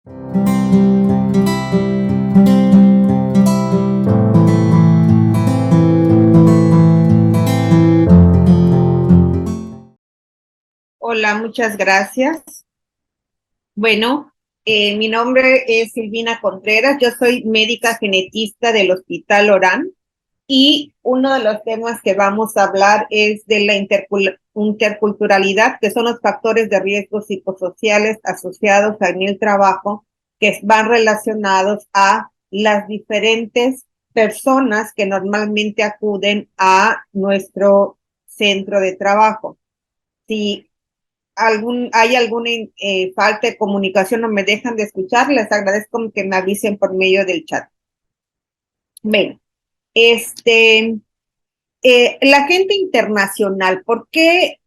Hola, muchas gracias. Bueno, mi nombre es Silvina Contreras, yo soy médica genetista del Hospital Orán y uno de los temas que vamos a hablar es de la interculturalidad, que son los factores de riesgo psicosociales asociados en el trabajo que van relacionados a las diferentes personas que normalmente acuden a nuestro centro de trabajo. Si hay alguna falta de comunicación o me dejan de escuchar, les agradezco que me avisen por medio del chat. Bueno, este, la gente internacional, ¿por qué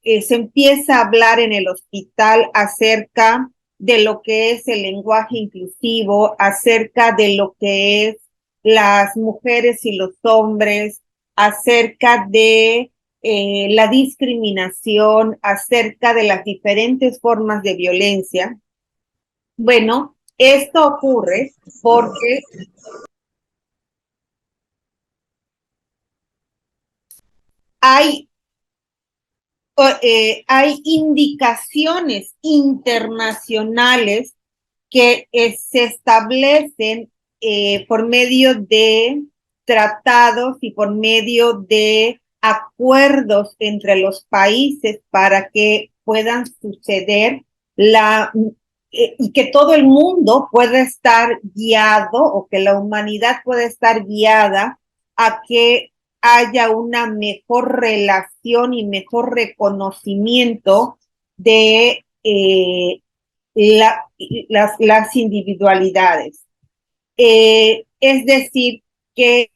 se empieza a hablar en el hospital acerca de lo que es el lenguaje inclusivo, acerca de lo que es las mujeres y los hombres, acerca de la discriminación, acerca de las diferentes formas de violencia? Bueno, esto ocurre porque hay hay indicaciones internacionales que se establecen por medio de tratados y por medio de acuerdos entre los países para que puedan suceder y que todo el mundo pueda estar guiado o que la humanidad pueda estar guiada a que haya una mejor relación y mejor reconocimiento de las individualidades. Es decir, que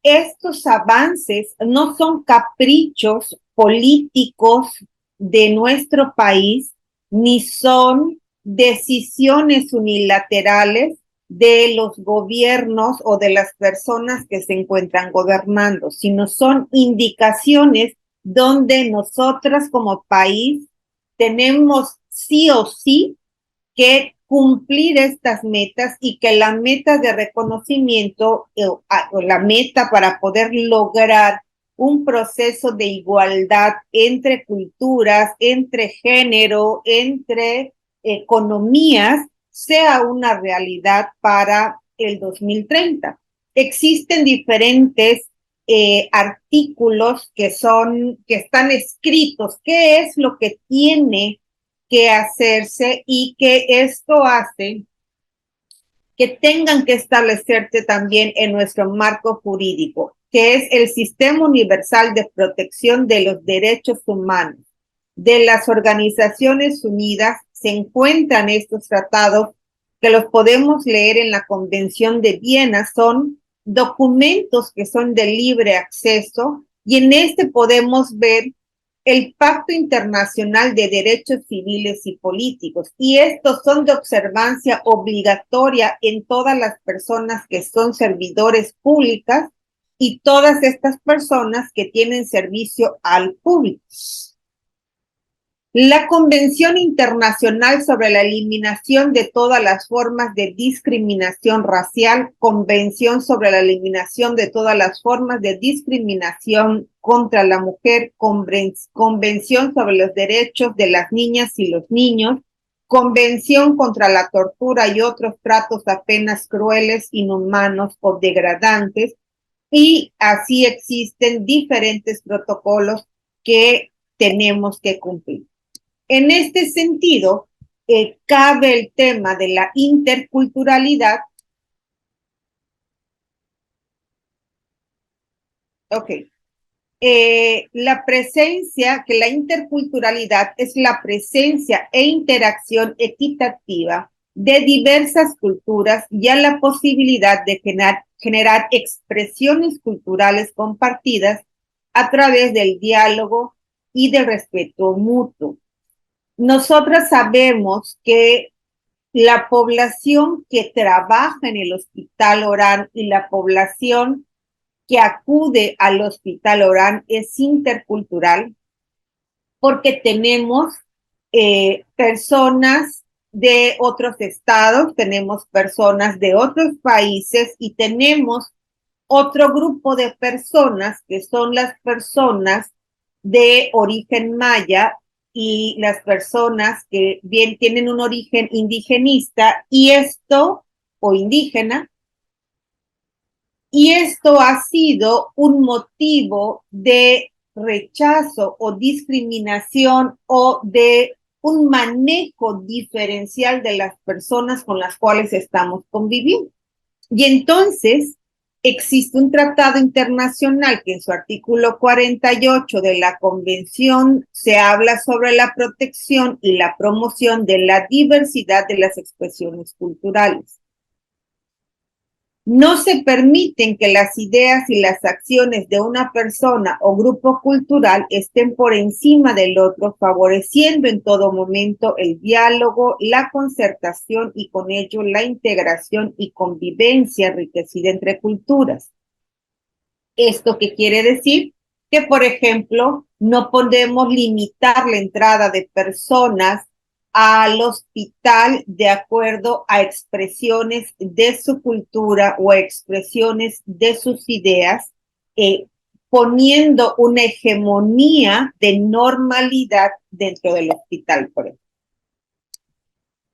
estos avances no son caprichos políticos de nuestro país, ni son decisiones unilaterales de los gobiernos o de las personas que se encuentran gobernando, sino son indicaciones donde nosotras como país tenemos sí o sí que cumplir estas metas y que la meta de reconocimiento o la meta para poder lograr un proceso de igualdad entre culturas, entre género, entre economías, sea una realidad para el 2030. Existen diferentes artículos que están escritos. ¿Qué es lo que tiene que hacerse y que esto hace que tengan que establecerse también en nuestro marco jurídico, que es el Sistema Universal de Protección de los Derechos Humanos? De las Organizaciones Unidas se encuentran estos tratados que los podemos leer en la Convención de Viena, son documentos que son de libre acceso y en este podemos ver el Pacto Internacional de Derechos Civiles y Políticos, y estos son de observancia obligatoria en todas las personas que son servidores públicas y todas estas personas que tienen servicio al público. La Convención Internacional sobre la Eliminación de todas las formas de discriminación racial, Convención sobre la Eliminación de todas las formas de discriminación contra la mujer, Convención sobre los derechos de las niñas y los niños, Convención contra la tortura y otros tratos apenas crueles, inhumanos o degradantes, y así existen diferentes protocolos que tenemos que cumplir. En este sentido, cabe el tema de la interculturalidad. Ok. La presencia, que la interculturalidad es la presencia e interacción equitativa de diversas culturas y a la posibilidad de generar expresiones culturales compartidas a través del diálogo y del respeto mutuo. Nosotras sabemos que la población que trabaja en el Hospital Orán y la población que acude al Hospital Orán es intercultural porque tenemos personas de otros estados, tenemos personas de otros países y tenemos otro grupo de personas que son las personas de origen maya y las personas que bien tienen un origen indigenista y esto, o indígena, y esto ha sido un motivo de rechazo o discriminación o de un manejo diferencial de las personas con las cuales estamos conviviendo. Y entonces existe un tratado internacional que en su artículo 48 de la Convención se habla sobre la protección y la promoción de la diversidad de las expresiones culturales. No se permiten que las ideas y las acciones de una persona o grupo cultural estén por encima del otro, favoreciendo en todo momento el diálogo, la concertación y con ello la integración y convivencia enriquecida entre culturas. ¿Esto qué quiere decir? Que, por ejemplo, no podemos limitar la entrada de personas al hospital de acuerdo a expresiones de su cultura o expresiones de sus ideas, poniendo una hegemonía de normalidad dentro del hospital, por ejemplo.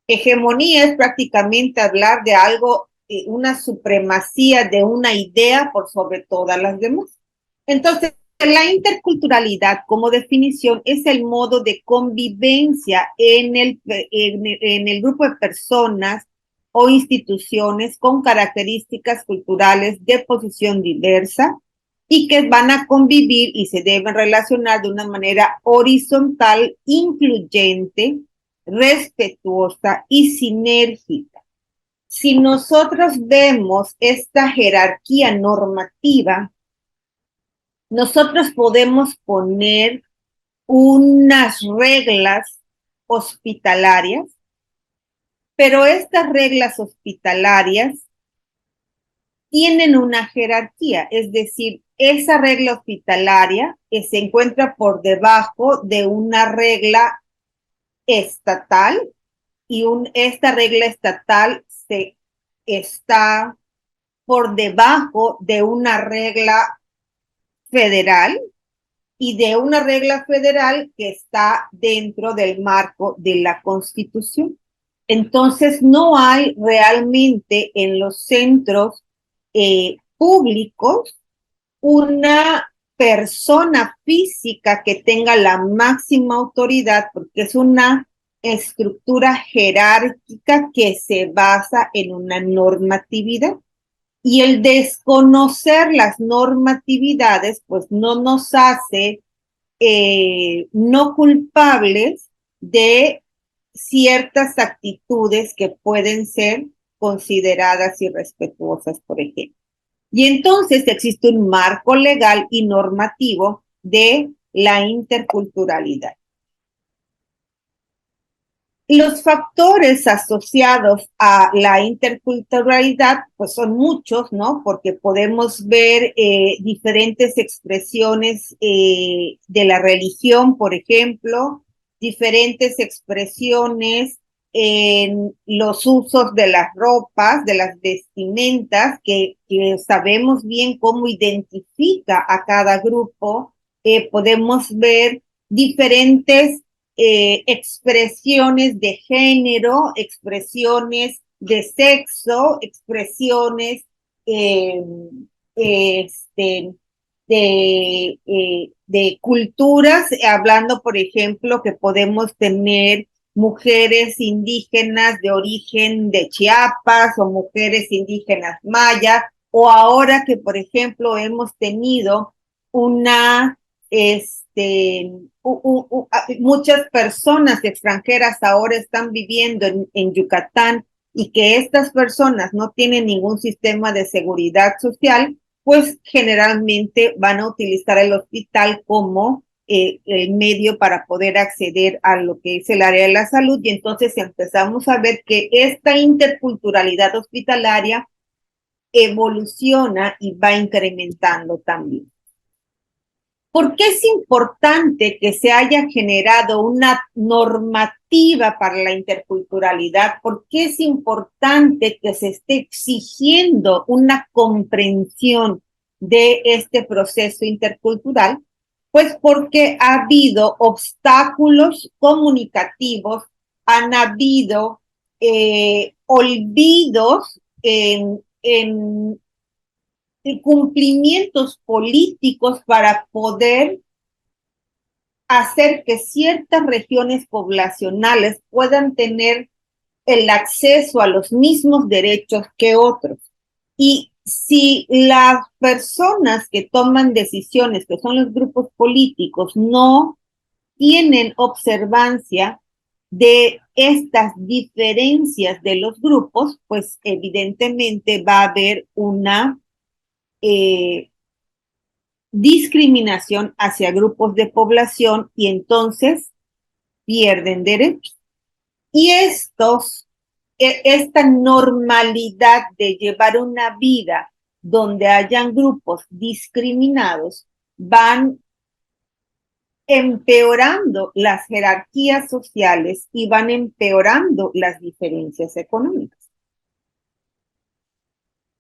Hegemonía es prácticamente hablar de algo, una supremacía de una idea por sobre todas las demás. Entonces, la interculturalidad como definición es el modo de convivencia en el grupo de personas o instituciones con características culturales de posición diversa y que van a convivir y se deben relacionar de una manera horizontal, incluyente, respetuosa y sinérgica. Si nosotros vemos esta jerarquía normativa, nosotros podemos poner unas reglas hospitalarias, pero estas reglas hospitalarias tienen una jerarquía, es decir, esa regla hospitalaria se encuentra por debajo de una regla estatal y esta regla estatal está por debajo de una regla federal y de una regla federal que está dentro del marco de la Constitución. Entonces, no hay realmente en los centros públicos una persona física que tenga la máxima autoridad, porque es una estructura jerárquica que se basa en una normatividad. Y el desconocer las normatividades, pues no nos hace no culpables de ciertas actitudes que pueden ser consideradas irrespetuosas, por ejemplo. Y entonces existe un marco legal y normativo de la interculturalidad. Los factores asociados a la interculturalidad, pues son muchos, ¿no? Porque podemos ver diferentes expresiones de la religión, por ejemplo, diferentes expresiones en los usos de las ropas, de las vestimentas, que sabemos bien cómo identifica a cada grupo. Podemos ver diferentes expresiones de género, expresiones de sexo, expresiones eh, este, de culturas, hablando, por ejemplo, que podemos tener mujeres indígenas de origen de Chiapas o mujeres indígenas mayas, o ahora que, por ejemplo, hemos tenido una muchas personas extranjeras ahora están viviendo en Yucatán y que estas personas no tienen ningún sistema de seguridad social, pues generalmente van a utilizar el hospital como el medio para poder acceder a lo que es el área de la salud y entonces empezamos a ver que esta interculturalidad hospitalaria evoluciona y va incrementando también. ¿Por qué es importante que se haya generado una normativa para la interculturalidad? ¿Por qué es importante que se esté exigiendo una comprensión de este proceso intercultural? Pues porque ha habido obstáculos comunicativos, han habido olvidos en cumplimientos políticos para poder hacer que ciertas regiones poblacionales puedan tener el acceso a los mismos derechos que otros. Y si las personas que toman decisiones, que son los grupos políticos, no tienen observancia de estas diferencias de los grupos, pues evidentemente va a haber una discriminación hacia grupos de población y entonces pierden derechos. Y esta normalidad de llevar una vida donde hayan grupos discriminados van empeorando las jerarquías sociales y van empeorando las diferencias económicas.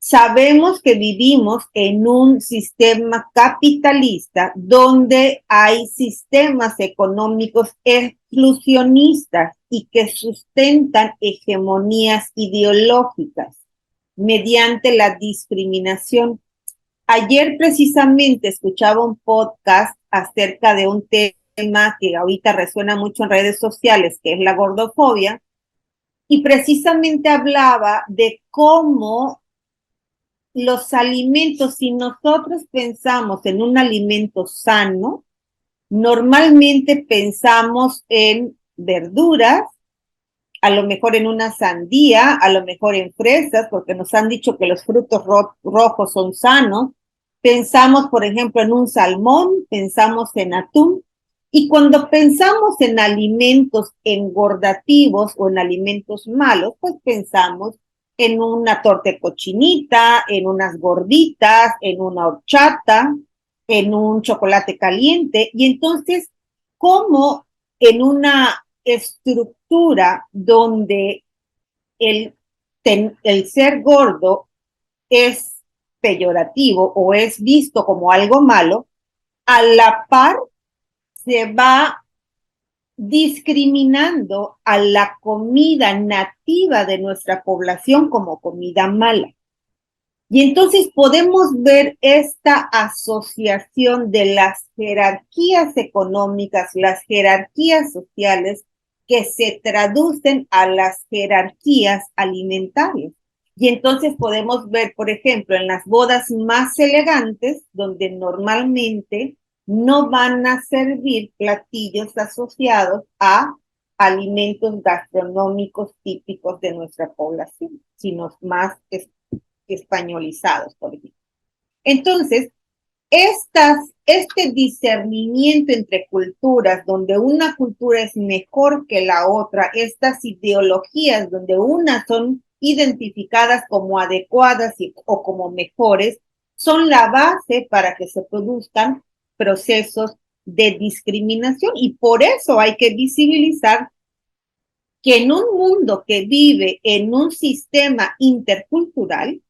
Sabemos que vivimos en un sistema capitalista donde hay sistemas económicos exclusionistas y que sustentan hegemonías ideológicas mediante la discriminación. Ayer precisamente escuchaba un podcast acerca de un tema que ahorita resuena mucho en redes sociales, que es la gordofobia, y precisamente hablaba de cómo los alimentos, si nosotros pensamos en un alimento sano, normalmente pensamos en verduras, a lo mejor en una sandía, a lo mejor en fresas, porque nos han dicho que los frutos rojos son sanos. Pensamos, por ejemplo, en un salmón, pensamos en atún. Y cuando pensamos en alimentos engordativos o en alimentos malos, pues pensamos en una torta de cochinita, en unas gorditas, en una horchata, en un chocolate caliente. Y entonces, ¿cómo en una estructura donde el ser gordo es peyorativo o es visto como algo malo, a la par se va discriminando a la comida nativa de nuestra población como comida mala? Y entonces podemos ver esta asociación de las jerarquías económicas, las jerarquías sociales, que se traducen a las jerarquías alimentarias. Y entonces podemos ver, por ejemplo, en las bodas más elegantes, donde normalmente no van a servir platillos asociados a alimentos gastronómicos típicos de nuestra población, sino más españolizados, por ejemplo. Entonces, este discernimiento entre culturas, donde una cultura es mejor que la otra, estas ideologías donde unas son identificadas como adecuadas o como mejores, son la base para que se produzcan procesos de discriminación y por eso hay que visibilizar que en un mundo que vive en un sistema intercultural,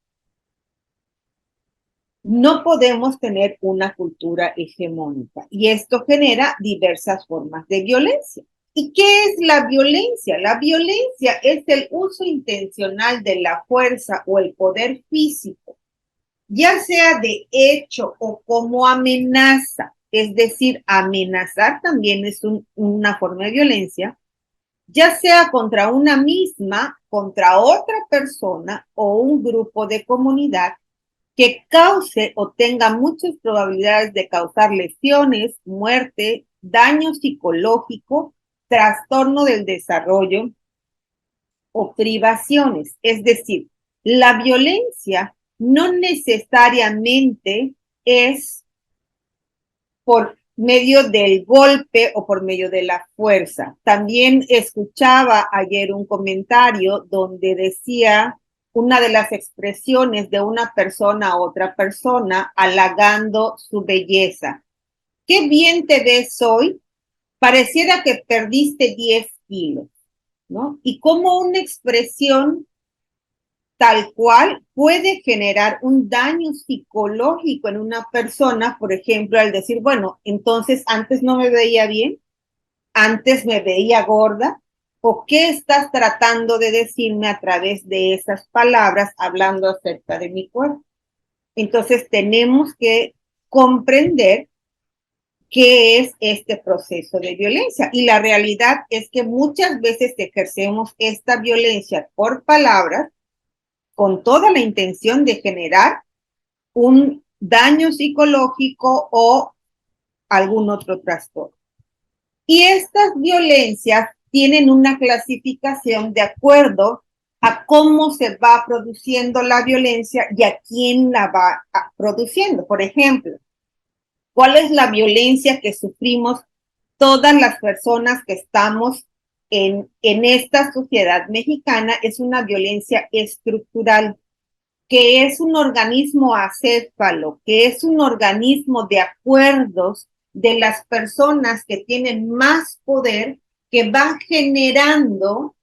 no podemos tener una cultura hegemónica y esto genera diversas formas de violencia. ¿Y qué es la violencia? La violencia es el uso intencional de la fuerza o el poder físico, ya sea de hecho o como amenaza. Es decir, amenazar también es una forma de violencia, ya sea contra una misma, contra otra persona o un grupo de comunidad, que cause o tenga muchas probabilidades de causar lesiones, muerte, daño psicológico, trastorno del desarrollo o privaciones. Es decir, la violencia no necesariamente es por medio del golpe o por medio de la fuerza. También escuchaba ayer un comentario donde decía una de las expresiones de una persona a otra persona halagando su belleza. qué bien te ves hoy, pareciera que perdiste 10 kilos, ¿no? Y como una expresión tal cual puede generar un daño psicológico en una persona, por ejemplo, al decir, bueno, entonces antes no me veía bien, antes me veía gorda, o qué estás tratando de decirme a través de esas palabras hablando acerca de mi cuerpo. Entonces tenemos que comprender qué es este proceso de violencia. Y la realidad es que muchas veces ejercemos esta violencia por palabras con toda la intención de generar un daño psicológico o algún otro trastorno. Y estas violencias tienen una clasificación de acuerdo a cómo se va produciendo la violencia y a quién la va produciendo. Por ejemplo, ¿cuál es la violencia que sufrimos todas las personas que estamos en esta sociedad mexicana? Es una violencia estructural, que es un organismo acéfalo, que es un organismo de acuerdos de las personas que tienen más poder, que van generando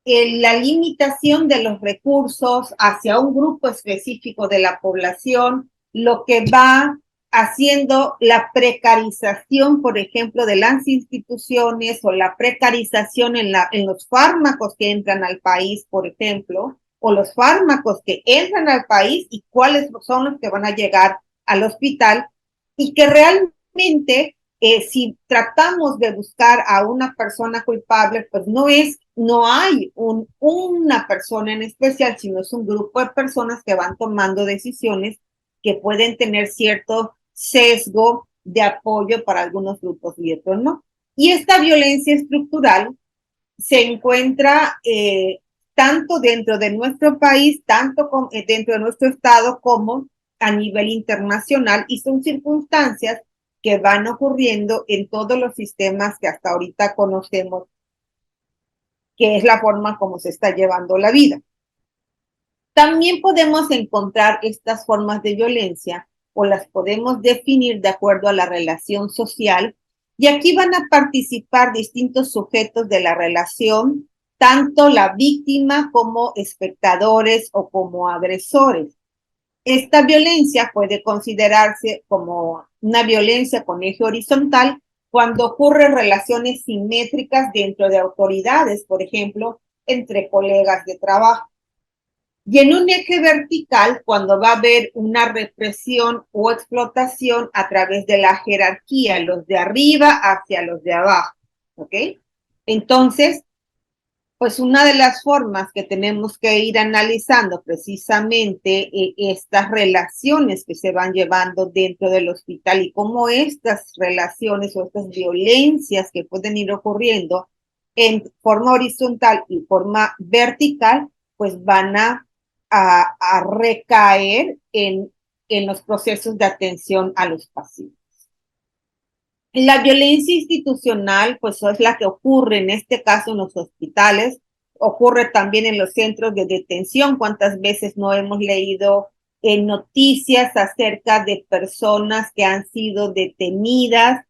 la limitación de los recursos hacia un grupo específico de la población, lo que va haciendo la precarización, por ejemplo, de las instituciones o la precarización en los fármacos que entran al país, por ejemplo, o los fármacos que entran al país y cuáles son los que van a llegar al hospital, y que realmente si tratamos de buscar a una persona culpable, pues no hay una persona en especial, sino es un grupo de personas que van tomando decisiones que pueden tener cierto sesgo de apoyo para algunos grupos y otros no. Y esta violencia estructural se encuentra tanto dentro de nuestro país, dentro de nuestro estado, como a nivel internacional, y son circunstancias que van ocurriendo en todos los sistemas que hasta ahorita conocemos, que es la forma como se está llevando la vida. También podemos encontrar estas formas de violencia o las podemos definir de acuerdo a la relación social, y aquí van a participar distintos sujetos de la relación, tanto la víctima como espectadores o como agresores. Esta violencia puede considerarse como una violencia con eje horizontal cuando ocurren relaciones simétricas dentro de autoridades, por ejemplo, entre colegas de trabajo. Y en un eje vertical, cuando va a haber una represión o explotación a través de la jerarquía, los de arriba hacia los de abajo, ¿ok? Entonces, pues una de las formas que tenemos que ir analizando precisamente estas relaciones que se van llevando dentro del hospital y cómo estas relaciones o estas violencias que pueden ir ocurriendo en forma horizontal y forma vertical, pues van a recaer en los procesos de atención a los pacientes. La violencia institucional, pues es la que ocurre en este caso en los hospitales, ocurre también en los centros de detención. ¿Cuántas veces no hemos leído noticias acerca de personas que han sido detenidas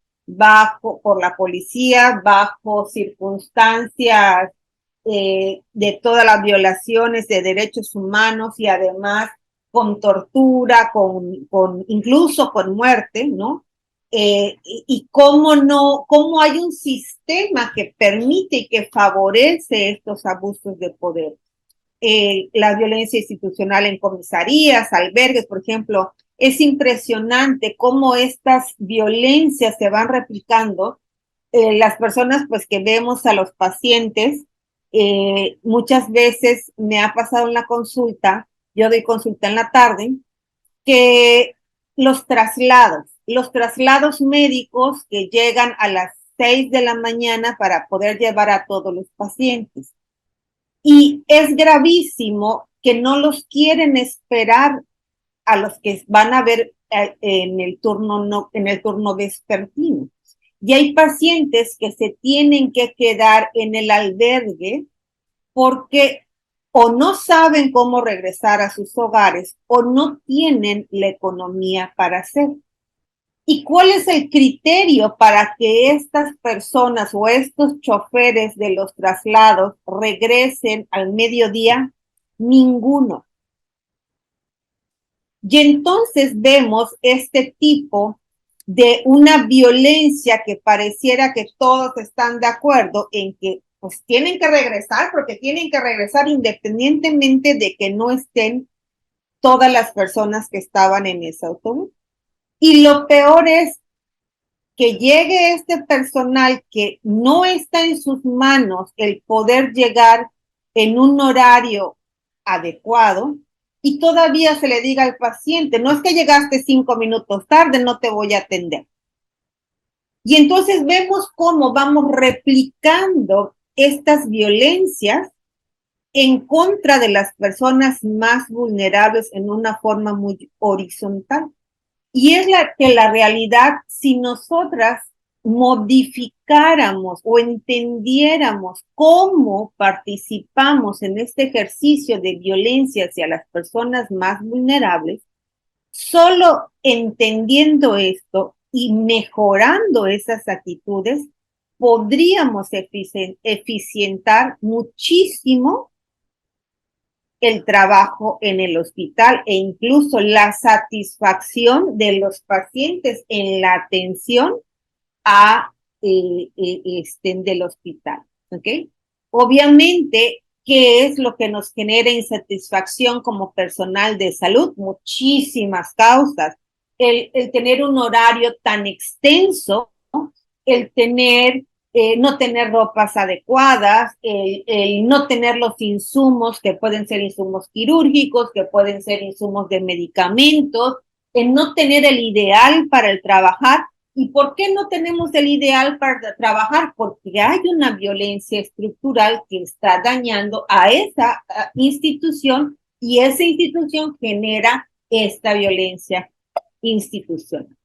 por la policía, bajo circunstancias de todas las violaciones de derechos humanos y además con tortura, incluso con muerte, ¿no? Y cómo no, cómo hay un sistema que permite y que favorece estos abusos de poder. La violencia institucional en comisarías, albergues, por ejemplo, es impresionante cómo estas violencias se van replicando. Las personas pues que vemos a los pacientes, muchas veces me ha pasado en la consulta, yo doy consulta en la tarde, que los traslados médicos que llegan a las 6 de la mañana para poder llevar a todos los pacientes. Y es gravísimo que no los quieren esperar a los que van a ver en el turno, no, en el turno vespertino. Y hay pacientes que se tienen que quedar en el albergue porque o no saben cómo regresar a sus hogares o no tienen la economía para hacerlo. ¿Y cuál es el criterio para que estas personas o estos choferes de los traslados regresen al mediodía? Ninguno. Y entonces vemos este tipo de una violencia que pareciera que todos están de acuerdo en que pues tienen que regresar, porque tienen que regresar independientemente de que no estén todas las personas que estaban en ese autobús. Y lo peor es que llegue este personal que no está en sus manos el poder llegar en un horario adecuado y todavía se le diga al paciente, no es que llegaste 5 minutos tarde, no te voy a atender. Y entonces vemos cómo vamos replicando estas violencias en contra de las personas más vulnerables en una forma muy horizontal. Y es que la realidad, si nosotras modificáramos o entendiéramos cómo participamos en este ejercicio de violencia hacia las personas más vulnerables, solo entendiendo esto y mejorando esas actitudes, podríamos eficientar muchísimo el trabajo en el hospital e incluso la satisfacción de los pacientes en la atención a del hospital, ¿ok? Obviamente, ¿qué es lo que nos genera insatisfacción como personal de salud? Muchísimas causas. El tener un horario tan extenso, ¿no? El tener no tener ropas adecuadas, el no tener los insumos que pueden ser insumos quirúrgicos, que pueden ser insumos de medicamentos, el no tener el ideal para el trabajar. ¿Y por qué no tenemos el ideal para trabajar? Porque hay una violencia estructural que está dañando a esa institución y esa institución genera esta violencia institucional.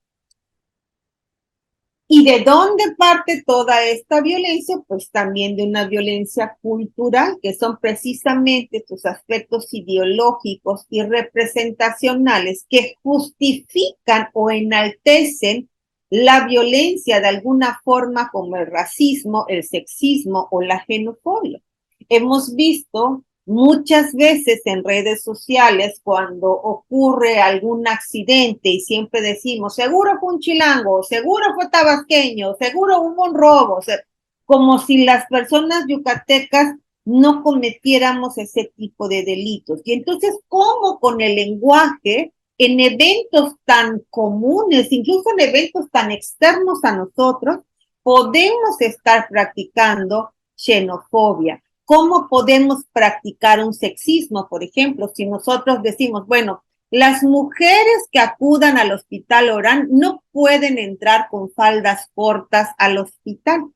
¿Y de dónde parte toda esta violencia? Pues también de una violencia cultural, que son precisamente sus aspectos ideológicos y representacionales que justifican o enaltecen la violencia de alguna forma, como el racismo, el sexismo o la xenofobia. Hemos visto muchas veces en redes sociales cuando ocurre algún accidente y siempre decimos, seguro fue un chilango, seguro fue tabasqueño, seguro hubo un robo, o sea, como si las personas yucatecas no cometiéramos ese tipo de delitos. Y entonces, ¿cómo con el lenguaje en eventos tan comunes, incluso en eventos tan externos a nosotros, podemos estar practicando xenofobia? ¿Cómo podemos practicar un sexismo, por ejemplo, si nosotros decimos, bueno, las mujeres que acudan al hospital Orán no pueden entrar con faldas cortas al hospital?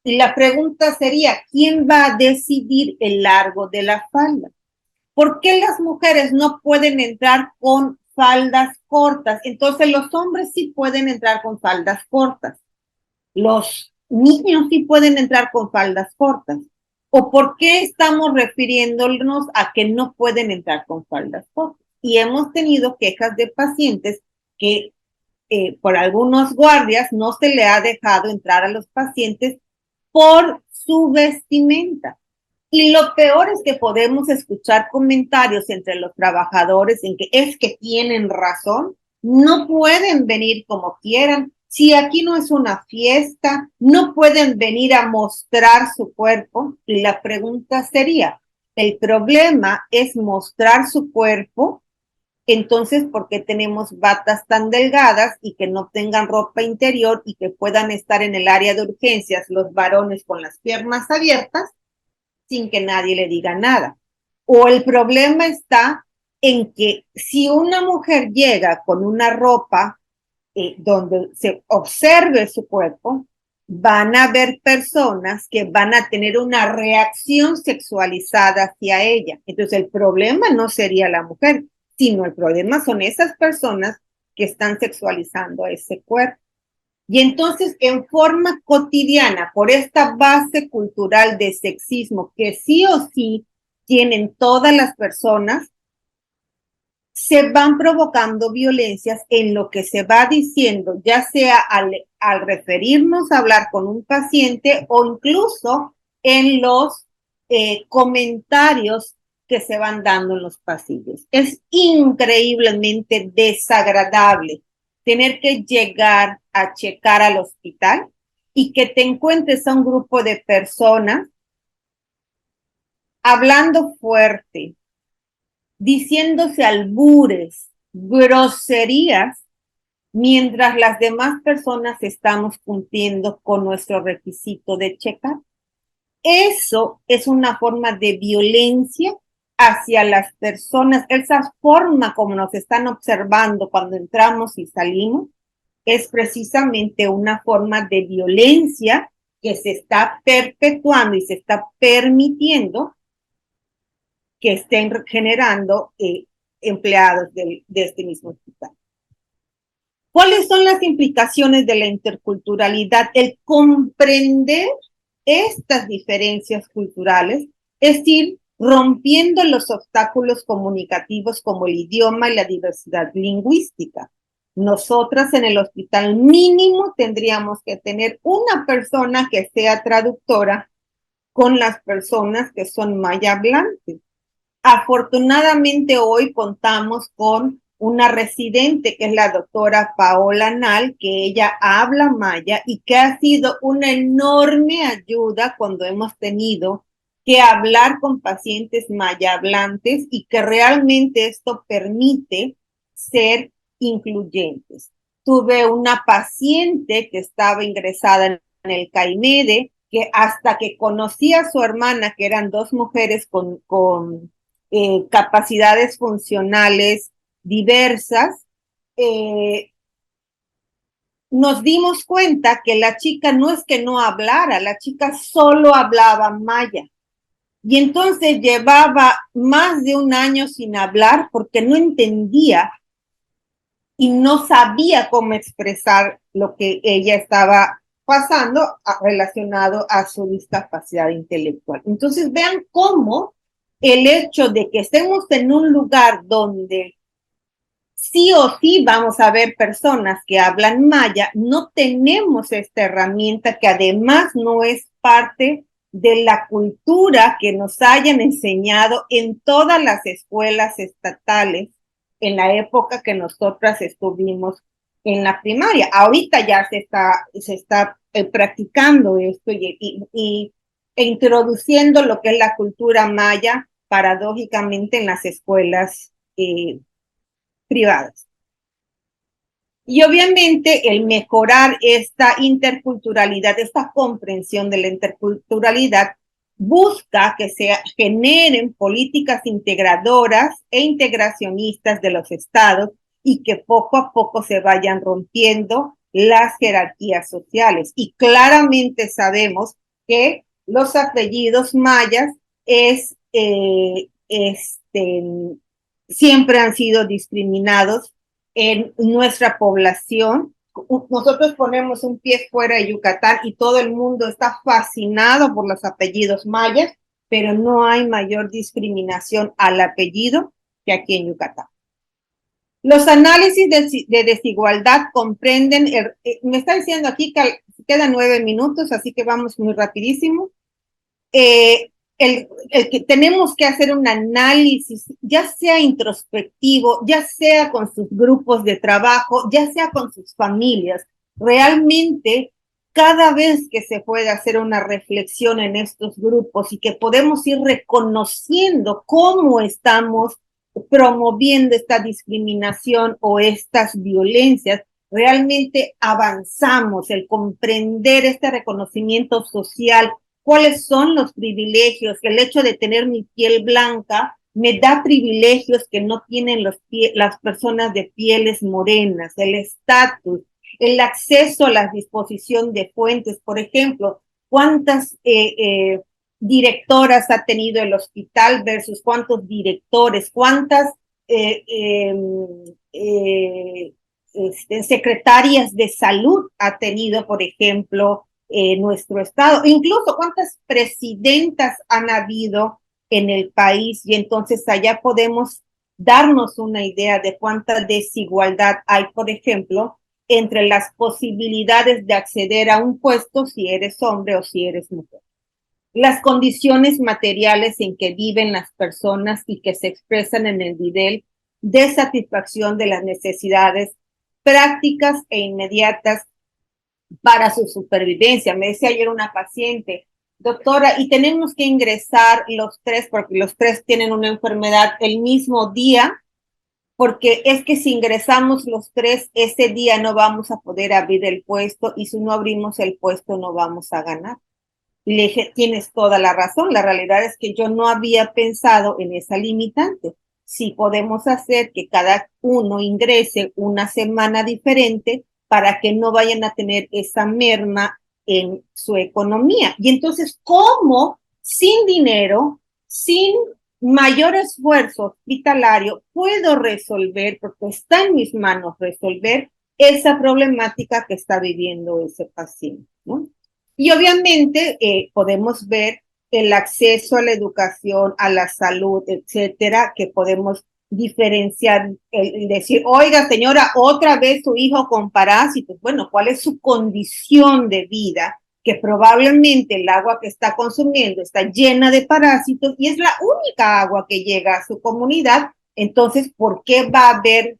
Y la pregunta sería, ¿quién va a decidir el largo de la falda? ¿Por qué las mujeres no pueden entrar con faldas cortas? Entonces los hombres sí pueden entrar con faldas cortas. Los niños sí pueden entrar con faldas cortas. ¿O por qué estamos refiriéndonos a que no pueden entrar con faldas cortas? Y hemos tenido quejas de pacientes que por algunos guardias no se le ha dejado entrar a los pacientes por su vestimenta. Y lo peor es que podemos escuchar comentarios entre los trabajadores en que es que tienen razón, no pueden venir como quieran. Si aquí no es una fiesta, no pueden venir a mostrar su cuerpo. Y la pregunta sería, ¿el problema es mostrar su cuerpo? Entonces, ¿por qué tenemos batas tan delgadas y que no tengan ropa interior y que puedan estar en el área de urgencias los varones con las piernas abiertas sin que nadie le diga nada? O el problema está en que si una mujer llega con una ropa donde se observe su cuerpo, van a haber personas que van a tener una reacción sexualizada hacia ella. Entonces el problema no sería la mujer, sino el problema son esas personas que están sexualizando a ese cuerpo. Y entonces, en forma cotidiana, por esta base cultural de sexismo que sí o sí tienen todas las personas, se van provocando violencias en lo que se va diciendo, ya sea al referirnos a hablar con un paciente o incluso en los comentarios que se van dando en los pasillos. Es increíblemente desagradable tener que llegar a checar al hospital y que te encuentres a un grupo de personas hablando fuerte, diciéndose albures, groserías, mientras las demás personas estamos cumpliendo con nuestro requisito de checar. Eso es una forma de violencia hacia las personas, esa forma como nos están observando cuando entramos y salimos, es precisamente una forma de violencia que se está perpetuando y se está permitiendo que estén generando empleados de este mismo hospital. ¿Cuáles son las implicaciones de la interculturalidad? El comprender estas diferencias culturales, es decir, rompiendo los obstáculos comunicativos como el idioma y la diversidad lingüística. Nosotras en el hospital mínimo tendríamos que tener una persona que sea traductora con las personas que son maya hablantes. Afortunadamente hoy contamos con una residente que es la doctora Paola Nal, que ella habla maya y que ha sido una enorme ayuda cuando hemos tenido que hablar con pacientes maya hablantes y que realmente esto permite ser incluyentes. Tuve una paciente que estaba ingresada en el CAIMEDE, que hasta que conocí a su hermana, que eran dos mujeres con capacidades funcionales diversas, nos dimos cuenta que la chica no es que no hablara, la chica solo hablaba maya. Y entonces llevaba más de un año sin hablar porque no entendía y no sabía cómo expresar lo que ella estaba pasando relacionado a su discapacidad intelectual. Entonces vean cómo el hecho de que estemos en un lugar donde sí o sí vamos a ver personas que hablan maya, no tenemos esta herramienta que además no es parte de la cultura que nos hayan enseñado en todas las escuelas estatales en la época que nosotras estuvimos en la primaria. Ahorita ya se está practicando esto e introduciendo lo que es la cultura maya paradójicamente en las escuelas privadas. Y obviamente el mejorar esta interculturalidad, esta comprensión de la interculturalidad, busca que se generen políticas integradoras e integracionistas de los estados y que poco a poco se vayan rompiendo las jerarquías sociales. Y claramente sabemos que los apellidos mayas siempre han sido discriminados en nuestra población. Nosotros ponemos un pie fuera de Yucatán y todo el mundo está fascinado por los apellidos mayas, pero no hay mayor discriminación al apellido que aquí en Yucatán. Los análisis de desigualdad comprenden, me está diciendo aquí que quedan 9 minutos, así que vamos muy rapidísimo. El que tenemos que hacer un análisis, ya sea introspectivo, ya sea con sus grupos de trabajo, ya sea con sus familias. Realmente, cada vez que se puede hacer una reflexión en estos grupos y que podemos ir reconociendo cómo estamos promoviendo esta discriminación o estas violencias, realmente avanzamos. El comprender este reconocimiento social, cuáles son los privilegios, el hecho de tener mi piel blanca me da privilegios que no tienen las personas de pieles morenas, el estatus, el acceso a la disposición de fuentes. Por ejemplo, ¿cuántas directoras ha tenido el hospital versus cuántos directores? ¿Cuántas secretarias de salud ha tenido, por ejemplo, nuestro estado? Incluso cuántas presidentas han habido en el país, y entonces allá podemos darnos una idea de cuánta desigualdad hay, por ejemplo, entre las posibilidades de acceder a un puesto si eres hombre o si eres mujer. Las condiciones materiales en que viven las personas y que se expresan en el nivel de satisfacción de las necesidades prácticas e inmediatas para su supervivencia. Me decía ayer una paciente, doctora, y tenemos que ingresar los tres, porque los tres tienen una enfermedad el mismo día, porque es que si ingresamos los tres, ese día no vamos a poder abrir el puesto y si no abrimos el puesto no vamos a ganar. Y le dije, tienes toda la razón, la realidad es que yo no había pensado en esa limitante. Si podemos hacer que cada uno ingrese una semana diferente para que no vayan a tener esa merma en su economía. Y entonces, ¿cómo sin dinero, sin mayor esfuerzo hospitalario, puedo resolver, porque está en mis manos resolver esa problemática que está viviendo ese paciente, ¿no? Y obviamente podemos ver el acceso a la educación, a la salud, etcétera, que podemos diferenciar, decir, oiga señora, otra vez su hijo con parásitos. Bueno, ¿cuál es su condición de vida? Que probablemente el agua que está consumiendo está llena de parásitos y es la única agua que llega a su comunidad. Entonces, ¿por qué va a haber?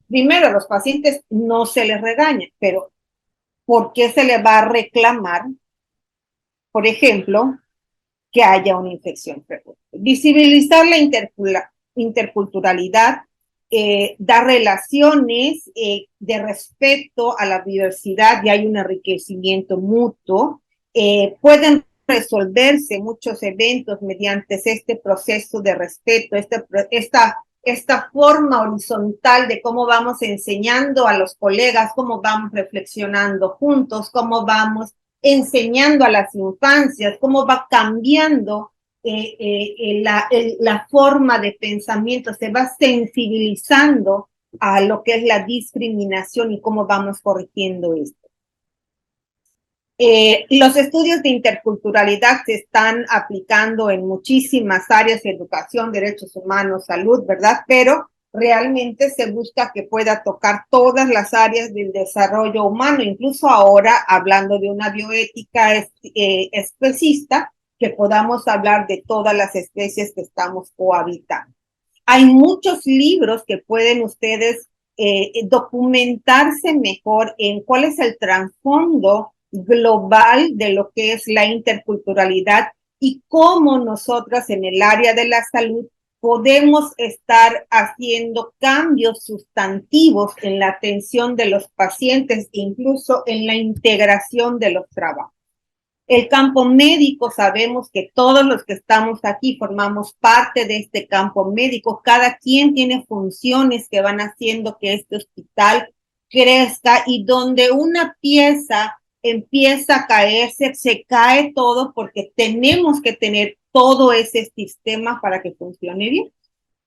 Primero, a los pacientes no se les regaña, pero ¿por qué se les va a reclamar, por ejemplo, que haya una infección frecuente? Visibilizar la interculturalidad, da relaciones de respeto a la diversidad y hay un enriquecimiento mutuo. Pueden resolverse muchos eventos mediante este proceso de respeto, esta forma horizontal de cómo vamos enseñando a los colegas, cómo vamos reflexionando juntos, cómo vamos enseñando a las infancias, cómo va cambiando la forma de pensamiento, se va sensibilizando a lo que es la discriminación y cómo vamos corrigiendo esto. Los estudios de interculturalidad se están aplicando en muchísimas áreas, educación, derechos humanos, salud, ¿verdad? Pero realmente se busca que pueda tocar todas las áreas del desarrollo humano, incluso ahora hablando de una bioética especista, que podamos hablar de todas las especies que estamos cohabitando. Hay muchos libros que pueden ustedes documentarse mejor en cuál es el trasfondo global de lo que es la interculturalidad y cómo nosotras en el área de la salud podemos estar haciendo cambios sustantivos en la atención de los pacientes, incluso en la integración de los trabajos. El campo médico, sabemos que todos los que estamos aquí formamos parte de este campo médico. Cada quien tiene funciones que van haciendo que este hospital crezca y donde una pieza empieza a caerse, se cae todo porque tenemos que tener todo ese sistema para que funcione bien.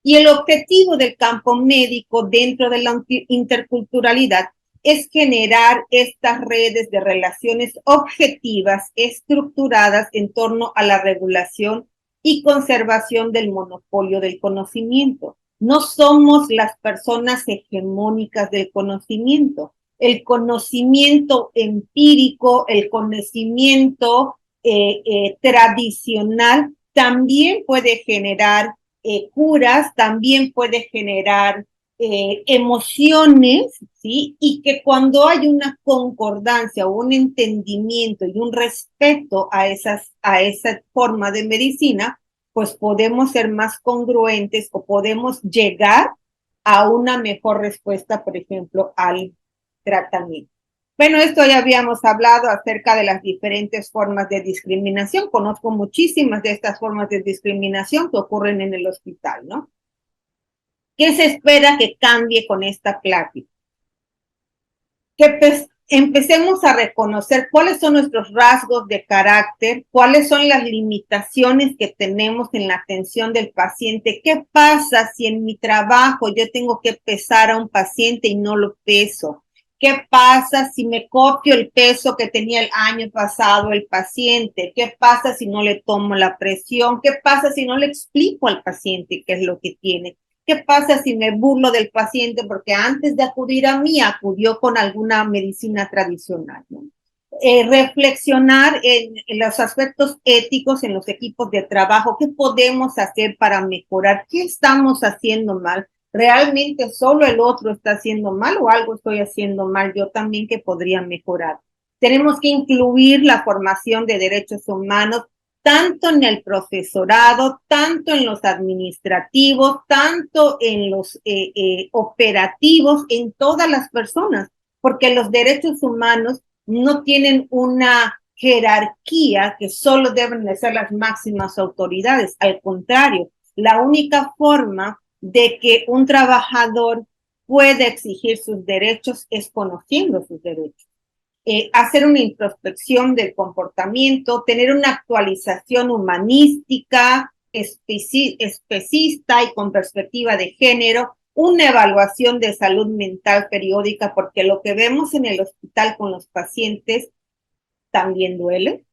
Y el objetivo del campo médico dentro de la interculturalidad es generar estas redes de relaciones objetivas, estructuradas en torno a la regulación y conservación del monopolio del conocimiento. No somos las personas hegemónicas del conocimiento. El conocimiento empírico, el conocimiento tradicional también puede generar curas, también puede generar emociones, ¿sí? Y que cuando hay una concordancia o un entendimiento y un respeto a esa forma de medicina, pues podemos ser más congruentes o podemos llegar a una mejor respuesta, por ejemplo, al tratamiento. Bueno, esto ya habíamos hablado acerca de las diferentes formas de discriminación. Conozco muchísimas de estas formas de discriminación que ocurren en el hospital, ¿no? ¿Qué se espera que cambie con esta plática? Que empecemos a reconocer cuáles son nuestros rasgos de carácter, cuáles son las limitaciones que tenemos en la atención del paciente. ¿Qué pasa si en mi trabajo yo tengo que pesar a un paciente y no lo peso? ¿Qué pasa si me copio el peso que tenía el año pasado el paciente? ¿Qué pasa si no le tomo la presión? ¿Qué pasa si no le explico al paciente qué es lo que tiene? ¿Qué pasa si me burlo del paciente porque antes de acudir a mí acudió con alguna medicina tradicional, ¿no? Reflexionar en los aspectos éticos en los equipos de trabajo, qué podemos hacer para mejorar, qué estamos haciendo mal, realmente solo el otro está haciendo mal o algo estoy haciendo mal yo también que podría mejorar. Tenemos que incluir la formación de derechos humanos tanto en el profesorado, tanto en los administrativos, tanto en los operativos, en todas las personas, porque los derechos humanos no tienen una jerarquía que solo deben de ser las máximas autoridades. Al contrario, la única forma de que un trabajador pueda exigir sus derechos es conociendo sus derechos. Hacer una introspección del comportamiento, tener una actualización humanística, especista y con perspectiva de género, una evaluación de salud mental periódica, porque lo que vemos en el hospital con los pacientes también duele.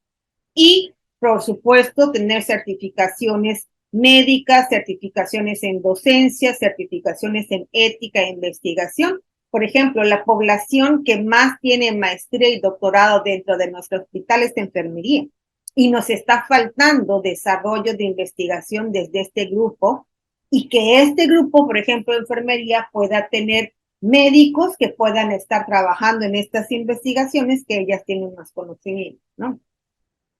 Y, por supuesto, tener certificaciones médicas, certificaciones en docencia, certificaciones en ética e investigación. Por ejemplo, la población que más tiene maestría y doctorado dentro de nuestro hospital es de enfermería. Y nos está faltando desarrollo de investigación desde este grupo y que este grupo, por ejemplo, de enfermería, pueda tener médicos que puedan estar trabajando en estas investigaciones que ellas tienen más conocimiento, ¿no?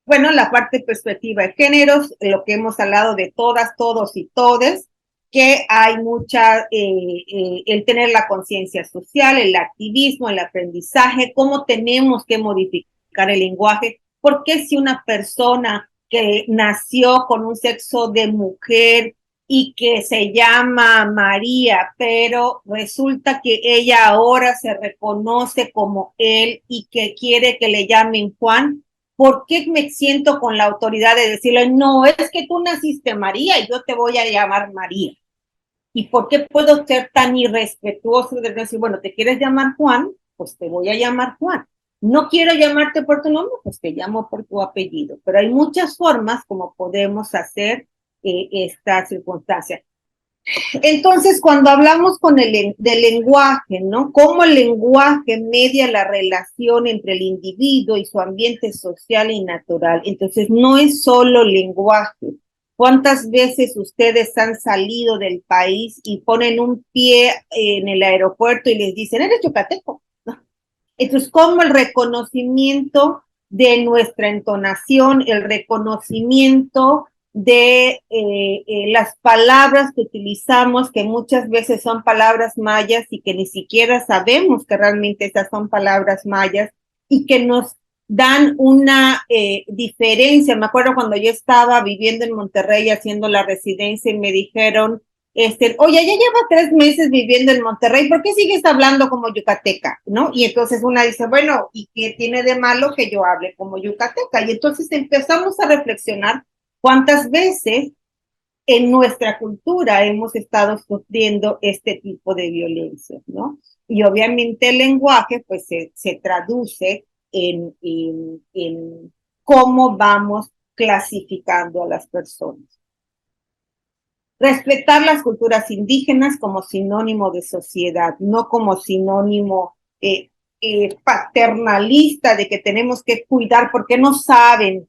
Bueno, la parte de perspectiva de géneros, lo que hemos hablado de todas, todos y todes, que hay mucha, el tener la conciencia social, el activismo, el aprendizaje, cómo tenemos que modificar el lenguaje, porque si una persona que nació con un sexo de mujer y que se llama María, pero resulta que ella ahora se reconoce como él y que quiere que le llamen Juan, ¿por qué me siento con la autoridad de decirle, no, es que tú naciste María y yo te voy a llamar María? ¿Y por qué puedo ser tan irrespetuoso de decir, bueno, te quieres llamar Juan? Pues te voy a llamar Juan. No quiero llamarte por tu nombre, pues te llamo por tu apellido. Pero hay muchas formas como podemos hacer esta circunstancia. Entonces, cuando hablamos del lenguaje, ¿no? Cómo el lenguaje media la relación entre el individuo y su ambiente social y natural. Entonces, no es solo lenguaje. ¿Cuántas veces ustedes han salido del país y ponen un pie en el aeropuerto y les dicen, eres yucateco? ¿No? Entonces, ¿cómo el reconocimiento de nuestra entonación, el reconocimiento de las palabras que utilizamos, que muchas veces son palabras mayas y que ni siquiera sabemos que realmente esas son palabras mayas y que nos dan una diferencia? Me acuerdo cuando yo estaba viviendo en Monterrey haciendo la residencia y me dijeron, oye, ya llevas 3 meses viviendo en Monterrey, ¿por qué sigues hablando como yucateca? ¿No? Y entonces una dice, bueno, ¿y qué tiene de malo que yo hable como yucateca? Y entonces empezamos a reflexionar cuántas veces en nuestra cultura hemos estado sufriendo este tipo de violencia, ¿no? Y obviamente el lenguaje pues se traduce en cómo vamos clasificando a las personas. Respetar las culturas indígenas como sinónimo de sociedad, no como sinónimo paternalista de que tenemos que cuidar porque no saben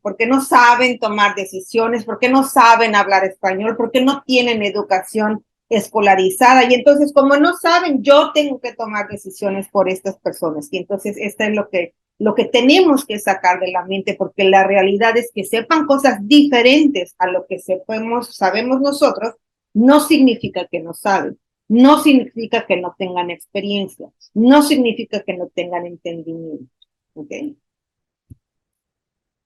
tomar decisiones, porque no saben hablar español, porque no tienen educación escolarizada y entonces como no saben, yo tengo que tomar decisiones por estas personas y entonces esto es lo que tenemos que sacar de la mente, porque la realidad es que sepan cosas diferentes a lo que sabemos nosotros, no significa que no saben, no significa que no tengan experiencia, no significa que no tengan entendimiento. ¿Okay?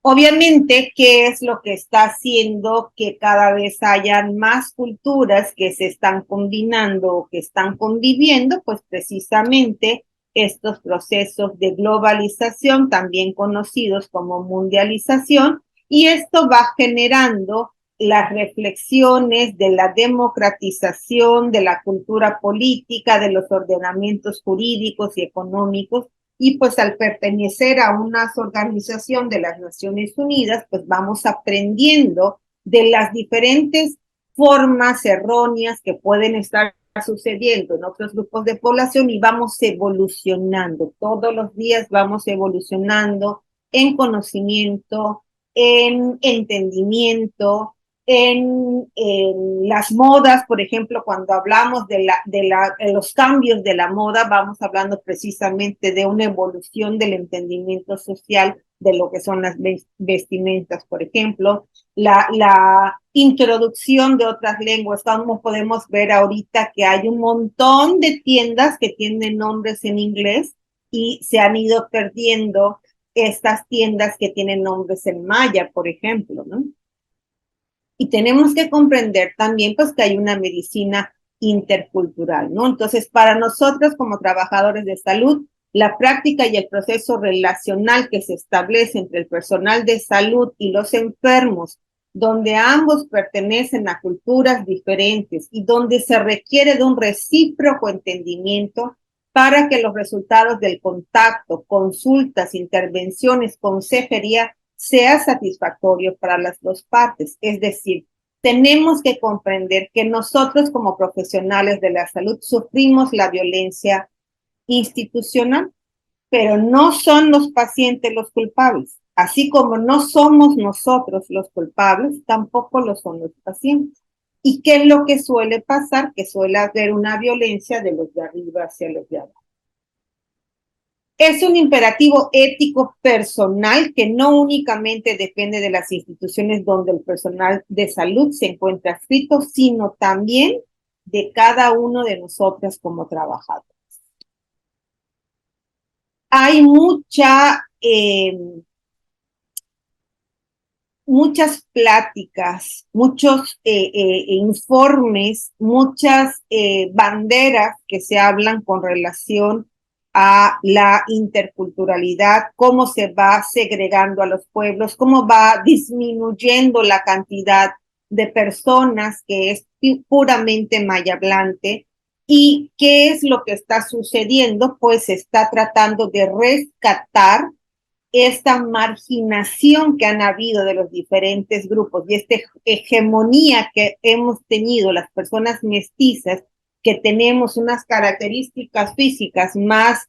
Obviamente, ¿qué es lo que está haciendo que cada vez hayan más culturas que se están combinando o que están conviviendo? Pues precisamente estos procesos de globalización, también conocidos como mundialización, y esto va generando las reflexiones de la democratización de la cultura política, de los ordenamientos jurídicos y económicos, y pues al pertenecer a una organización de las Naciones Unidas, pues vamos aprendiendo de las diferentes formas erróneas que pueden estar sucediendo en otros grupos de población y vamos evolucionando. Todos los días vamos evolucionando en conocimiento, en entendimiento, en las modas, por ejemplo, cuando hablamos de los cambios de la moda, vamos hablando precisamente de una evolución del entendimiento social de lo que son las vestimentas, por ejemplo, la introducción de otras lenguas, como podemos ver ahorita que hay un montón de tiendas que tienen nombres en inglés y se han ido perdiendo estas tiendas que tienen nombres en maya, por ejemplo, ¿no? Y tenemos que comprender también pues que hay una medicina intercultural, ¿no? Entonces, para nosotros como trabajadores de salud, la práctica y el proceso relacional que se establece entre el personal de salud y los enfermos, donde ambos pertenecen a culturas diferentes y donde se requiere de un recíproco entendimiento para que los resultados del contacto, consultas, intervenciones, consejería sea satisfactorio para las dos partes. Es decir, tenemos que comprender que nosotros como profesionales de la salud sufrimos la violencia institucional, pero no son los pacientes los culpables. Así como no somos nosotros los culpables, tampoco lo son los pacientes. ¿Y qué es lo que suele pasar? Que suele haber una violencia de los de arriba hacia los de abajo. Es un imperativo ético personal que no únicamente depende de las instituciones donde el personal de salud se encuentra adscrito, sino también de cada uno de nosotros como trabajadores. Hay muchas pláticas, muchos informes, muchas banderas que se hablan con relación a la interculturalidad, cómo se va segregando a los pueblos, cómo va disminuyendo la cantidad de personas que es puramente maya hablante y qué es lo que está sucediendo, pues se está tratando de rescatar esta marginación que han habido de los diferentes grupos y esta hegemonía que hemos tenido las personas mestizas, que tenemos unas características físicas más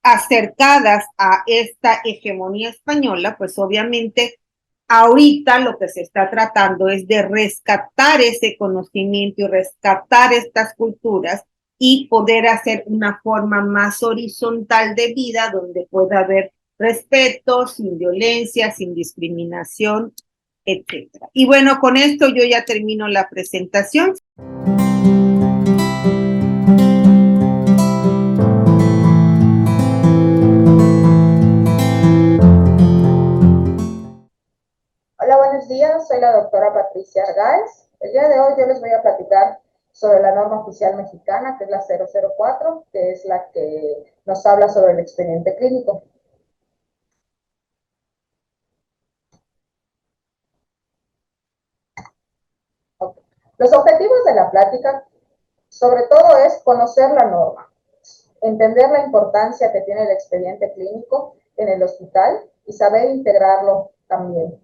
acercadas a esta hegemonía española, pues obviamente ahorita lo que se está tratando es de rescatar ese conocimiento y rescatar estas culturas y poder hacer una forma más horizontal de vida donde pueda haber respeto, sin violencia, sin discriminación, etcétera. Y bueno, con esto yo ya termino la presentación. Hola, buenos días. Soy la doctora Patricia Argáez. El día de hoy yo les voy a platicar sobre la norma oficial mexicana, que es la 004, que es la que nos habla sobre el expediente clínico. Okay. Los objetivos de la plática, sobre todo, es conocer la norma, entender la importancia que tiene el expediente clínico en el hospital y saber integrarlo también.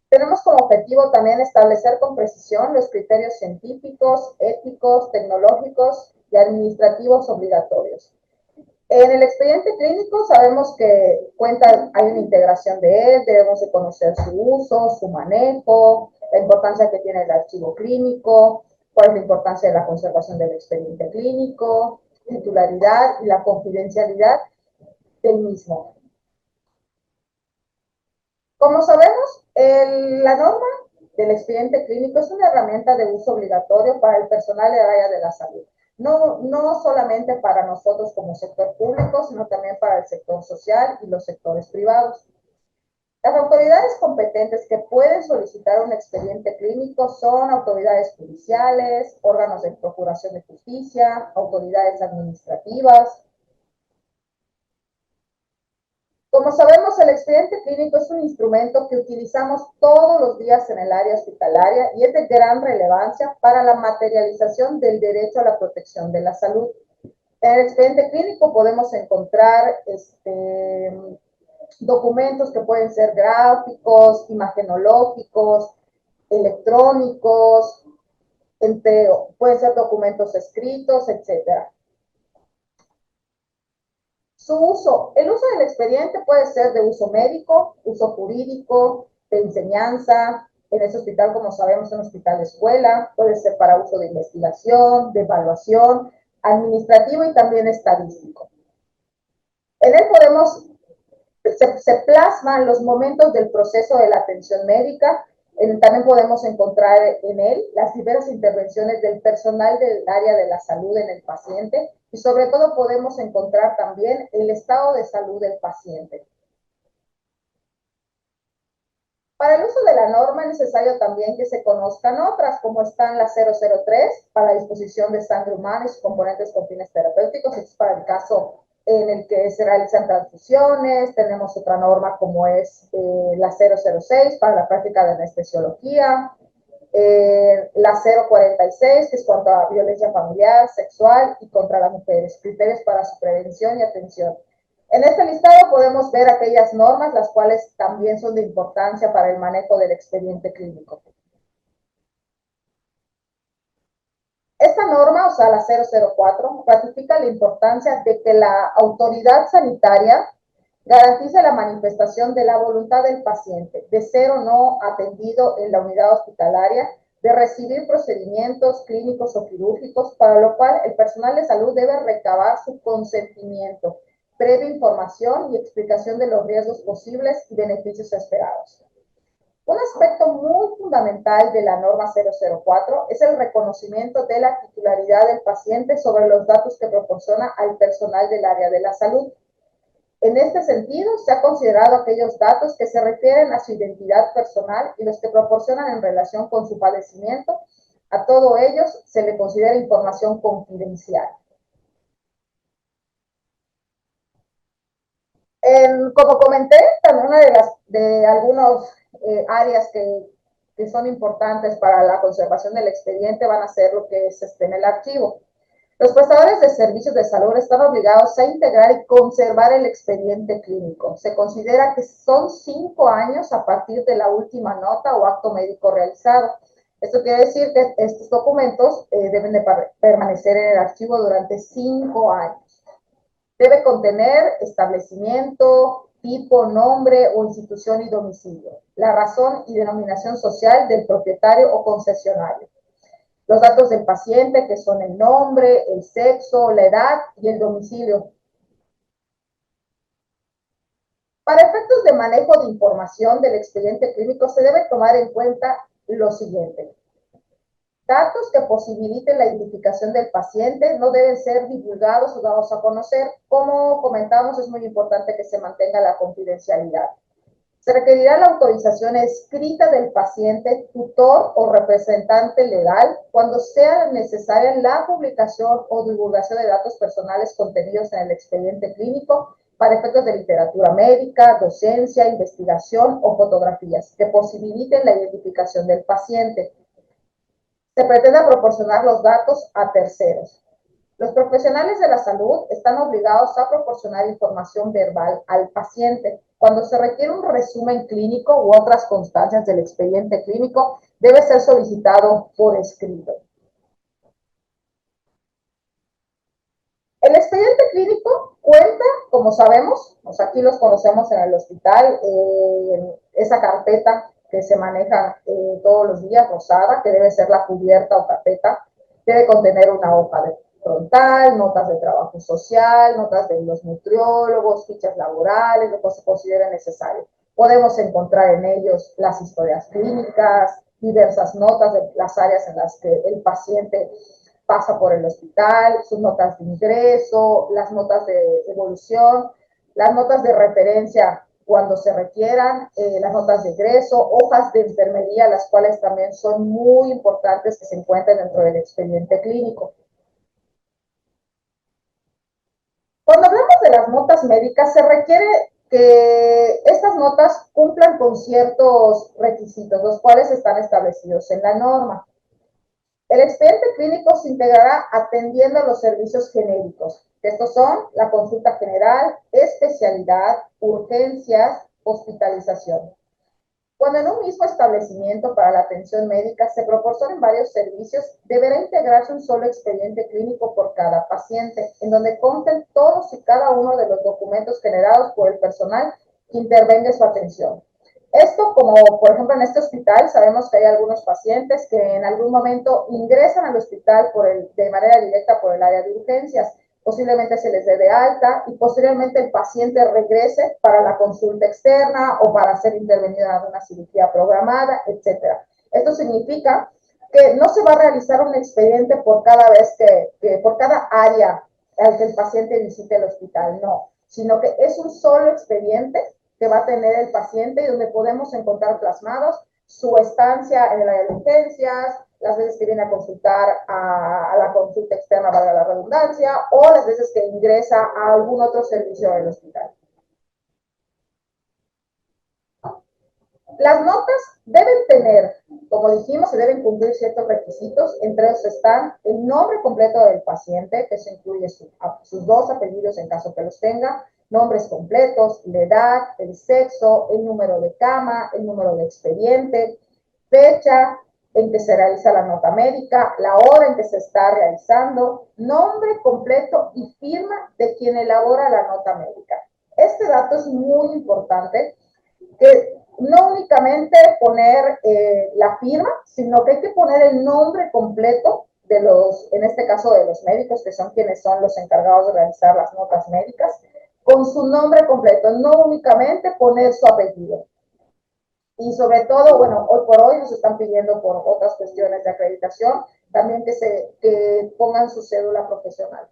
Tenemos como objetivo también establecer con precisión los criterios científicos, éticos, tecnológicos y administrativos obligatorios. En el expediente clínico sabemos que hay una integración de él, debemos de conocer su uso, su manejo, la importancia que tiene el archivo clínico, cuál es la importancia de la conservación del expediente clínico, titularidad y la confidencialidad del mismo. Como sabemos, la norma del expediente clínico es una herramienta de uso obligatorio para el personal de área de la salud. No solamente para nosotros como sector público, sino también para el sector social y los sectores privados. Las autoridades competentes que pueden solicitar un expediente clínico son autoridades judiciales, órganos de procuración de justicia, autoridades administrativas. Como sabemos, el expediente clínico es un instrumento que utilizamos todos los días en el área hospitalaria y es de gran relevancia para la materialización del derecho a la protección de la salud. En el expediente clínico podemos encontrar documentos que pueden ser gráficos, imagenológicos, electrónicos, pueden ser documentos escritos, etcétera. Su uso, el uso del expediente puede ser de uso médico, uso jurídico, de enseñanza. En ese hospital, como sabemos, es un hospital de escuela, puede ser para uso de investigación, de evaluación, administrativo y también estadístico. En él se plasman los momentos del proceso de la atención médica. También podemos encontrar en él las diversas intervenciones del personal del área de la salud en el paciente y sobre todo podemos encontrar también el estado de salud del paciente. Para el uso de la norma es necesario también que se conozcan otras, como están la 003 para la disposición de sangre humana y sus componentes con fines terapéuticos, esto es para el caso en el que se realizan transfusiones. Tenemos otra norma como es la 006 para la práctica de anestesiología, la 046 que es contra violencia familiar, sexual y contra las mujeres, criterios para su prevención y atención. En este listado podemos ver aquellas normas las cuales también son de importancia para el manejo del expediente clínico. Esta norma, o sea, la 004, ratifica la importancia de que la autoridad sanitaria garantice la manifestación de la voluntad del paciente de ser o no atendido en la unidad hospitalaria, de recibir procedimientos clínicos o quirúrgicos, para lo cual el personal de salud debe recabar su consentimiento, previa información y explicación de los riesgos posibles y beneficios esperados. Un aspecto muy fundamental de la norma 004 es el reconocimiento de la titularidad del paciente sobre los datos que proporciona al personal del área de la salud. En este sentido, se ha considerado aquellos datos que se refieren a su identidad personal y los que proporcionan en relación con su padecimiento. A todos ellos se le considera información confidencial. Como comenté, también una de algunas áreas que son importantes para la conservación del expediente van a ser lo que es en el archivo. Los prestadores de servicios de salud están obligados a integrar y conservar el expediente clínico. Se considera que son 5 años a partir de la última nota o acto médico realizado. Esto quiere decir que estos documentos deben de permanecer en el archivo durante 5 años. Debe contener establecimiento, tipo, nombre o institución y domicilio, la razón y denominación social del propietario o concesionario, los datos del paciente, que son el nombre, el sexo, la edad y el domicilio. Para efectos de manejo de información del expediente clínico se debe tomar en cuenta lo siguiente. Datos que posibiliten la identificación del paciente no deben ser divulgados o dados a conocer. Como comentamos, es muy importante que se mantenga la confidencialidad. Se requerirá la autorización escrita del paciente, tutor o representante legal cuando sea necesaria la publicación o divulgación de datos personales contenidos en el expediente clínico para efectos de literatura médica, docencia, investigación o fotografías que posibiliten la identificación del paciente. Se pretende proporcionar los datos a terceros. Los profesionales de la salud están obligados a proporcionar información verbal al paciente. Cuando se requiere un resumen clínico u otras constancias del expediente clínico, debe ser solicitado por escrito. El expediente clínico cuenta, como sabemos, aquí los conocemos en el hospital, esa carpeta que se maneja todos los días, rosada, que debe ser la cubierta o carpeta, debe contener una hoja de frontal, notas de trabajo social, notas de los nutriólogos, fichas laborales, lo que se considere necesario. Podemos encontrar en ellos las historias clínicas, diversas notas de las áreas en las que el paciente pasa por el hospital, sus notas de ingreso, las notas de evolución, las notas de referencia cuando se requieran, las notas de egreso, hojas de enfermería, las cuales también son muy importantes que se encuentren dentro del expediente clínico. Cuando hablamos de las notas médicas, se requiere que estas notas cumplan con ciertos requisitos, los cuales están establecidos en la norma. El expediente clínico se integrará atendiendo los servicios genéricos, Estos son la consulta general, especialidad, urgencias, hospitalización. Cuando en un mismo establecimiento para la atención médica se proporcionan varios servicios, deberá integrarse un solo expediente clínico por cada paciente, en donde consten todos y cada uno de los documentos generados por el personal que intervenga en su atención. Esto, como por ejemplo en este hospital, sabemos que hay algunos pacientes que en algún momento ingresan al hospital de manera directa por el área de urgencias, posiblemente se les dé de alta y posteriormente el paciente regrese para la consulta externa o para ser intervenido en alguna cirugía programada, etcétera. Esto significa que no se va a realizar un expediente por cada vez por cada área al que el paciente visite el hospital, no, sino que es un solo expediente que va a tener el paciente y donde podemos encontrar plasmados su estancia en el área de urgencias, las veces que viene a consultar a la consulta externa, valga la redundancia, o las veces que ingresa a algún otro servicio del hospital. Las notas deben tener, como dijimos, se deben cumplir ciertos requisitos. Entre ellos están el nombre completo del paciente, que se incluye sus dos apellidos en caso que los tenga, nombres completos, la edad, el sexo, el número de cama, el número de expediente, fecha en que se realiza la nota médica, la hora en que se está realizando, nombre completo y firma de quien elabora la nota médica. Este dato es muy importante, que no únicamente poner la firma, sino que hay que poner el nombre completo de en este caso de los médicos, que son quienes son los encargados de realizar las notas médicas, con su nombre completo, no únicamente poner su apellido. Y sobre todo, bueno, hoy por hoy nos están pidiendo por otras cuestiones de acreditación, también que pongan su cédula profesional.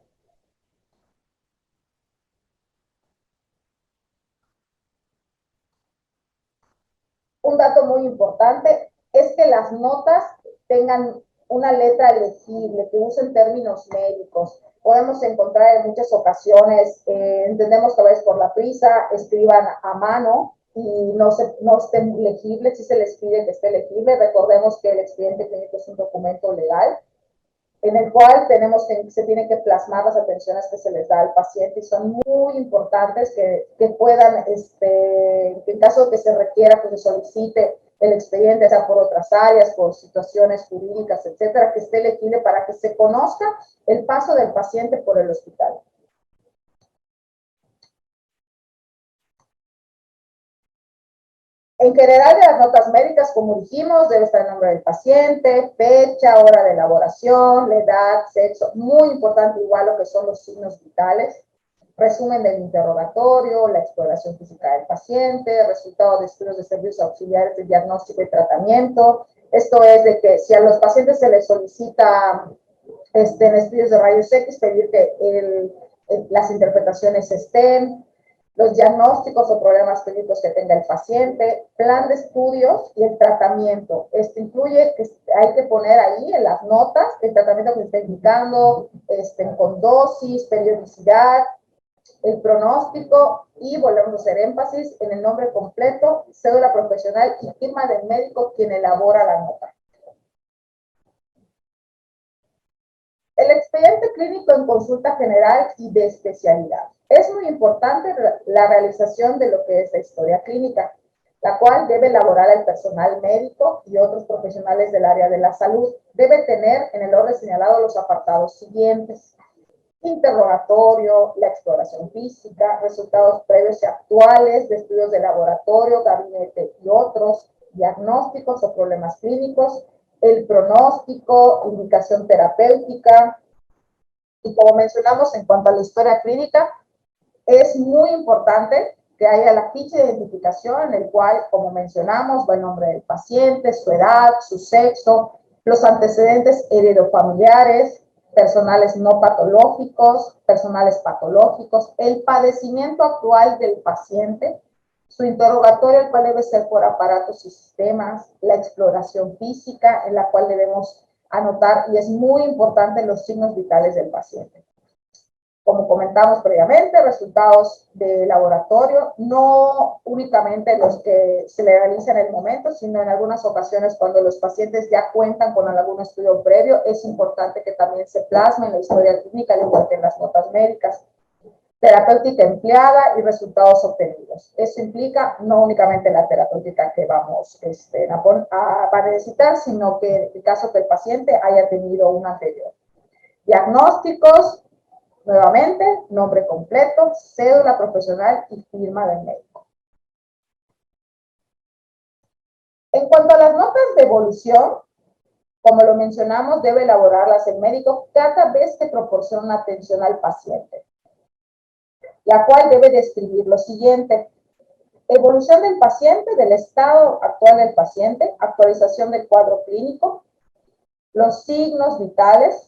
Un dato muy importante es que las notas tengan una letra legible, que usen términos médicos. Podemos encontrar en muchas ocasiones, entendemos que a veces por la prisa escriban a mano y no estén legibles, si se les pide que esté legible. Recordemos que el expediente clínico es un documento legal en el cual se tienen que plasmar las atenciones que se les da al paciente y son muy importantes que puedan, en caso de que se requiera, pues se solicite el expediente, sea por otras áreas, por situaciones jurídicas, etcétera, que esté legible para que se conozca el paso del paciente por el hospital. En general, de las notas médicas, como dijimos, debe estar el nombre del paciente, fecha, hora de elaboración, la edad, sexo, muy importante igual lo que son los signos vitales, resumen del interrogatorio, la exploración física del paciente, resultado de estudios de servicios auxiliares de diagnóstico y tratamiento. Esto es de que si a los pacientes se les solicita en estudios de rayos X, pedir que las interpretaciones estén, los diagnósticos o problemas clínicos que tenga el paciente, plan de estudios y el tratamiento. Esto incluye que hay que poner ahí en las notas el tratamiento que se está indicando, con dosis, periodicidad, el pronóstico y volvemos a hacer énfasis en el nombre completo, cédula profesional y firma del médico quien elabora la nota. El expediente clínico en consulta general y de especialidad. Es muy importante la realización de lo que es la historia clínica, la cual debe elaborar el personal médico y otros profesionales del área de la salud. Debe tener en el orden señalado los apartados siguientes: interrogatorio, la exploración física, resultados previos y actuales de estudios de laboratorio, gabinete y otros, diagnósticos o problemas clínicos, el pronóstico, indicación terapéutica. Y como mencionamos en cuanto a la historia clínica, es muy importante que haya la ficha de identificación en el cual, como mencionamos, va el nombre del paciente, su edad, su sexo, los antecedentes heredofamiliares, personales no patológicos, personales patológicos, el padecimiento actual del paciente, su interrogatorio, el cual debe ser por aparatos y sistemas, la exploración física, en la cual debemos anotar, y es muy importante, los signos vitales del paciente. como comentamos previamente, resultados de laboratorio, no únicamente los que se le realizan en el momento, sino en algunas ocasiones cuando los pacientes ya cuentan con algún estudio previo, es importante que también se plasme en la historia clínica, al igual que en las notas médicas. Terapéutica empleada y resultados obtenidos. Eso implica no únicamente la terapéutica que vamos a necesitar, sino que en el caso que el paciente haya tenido una anterior. Diagnósticos, nuevamente, nombre completo, cédula profesional y firma del médico. En cuanto a las notas de evolución, como lo mencionamos, debe elaborarlas el médico cada vez que proporciona atención al paciente, la cual debe describir lo siguiente: evolución del paciente, del estado actual del paciente, actualización del cuadro clínico, los signos vitales,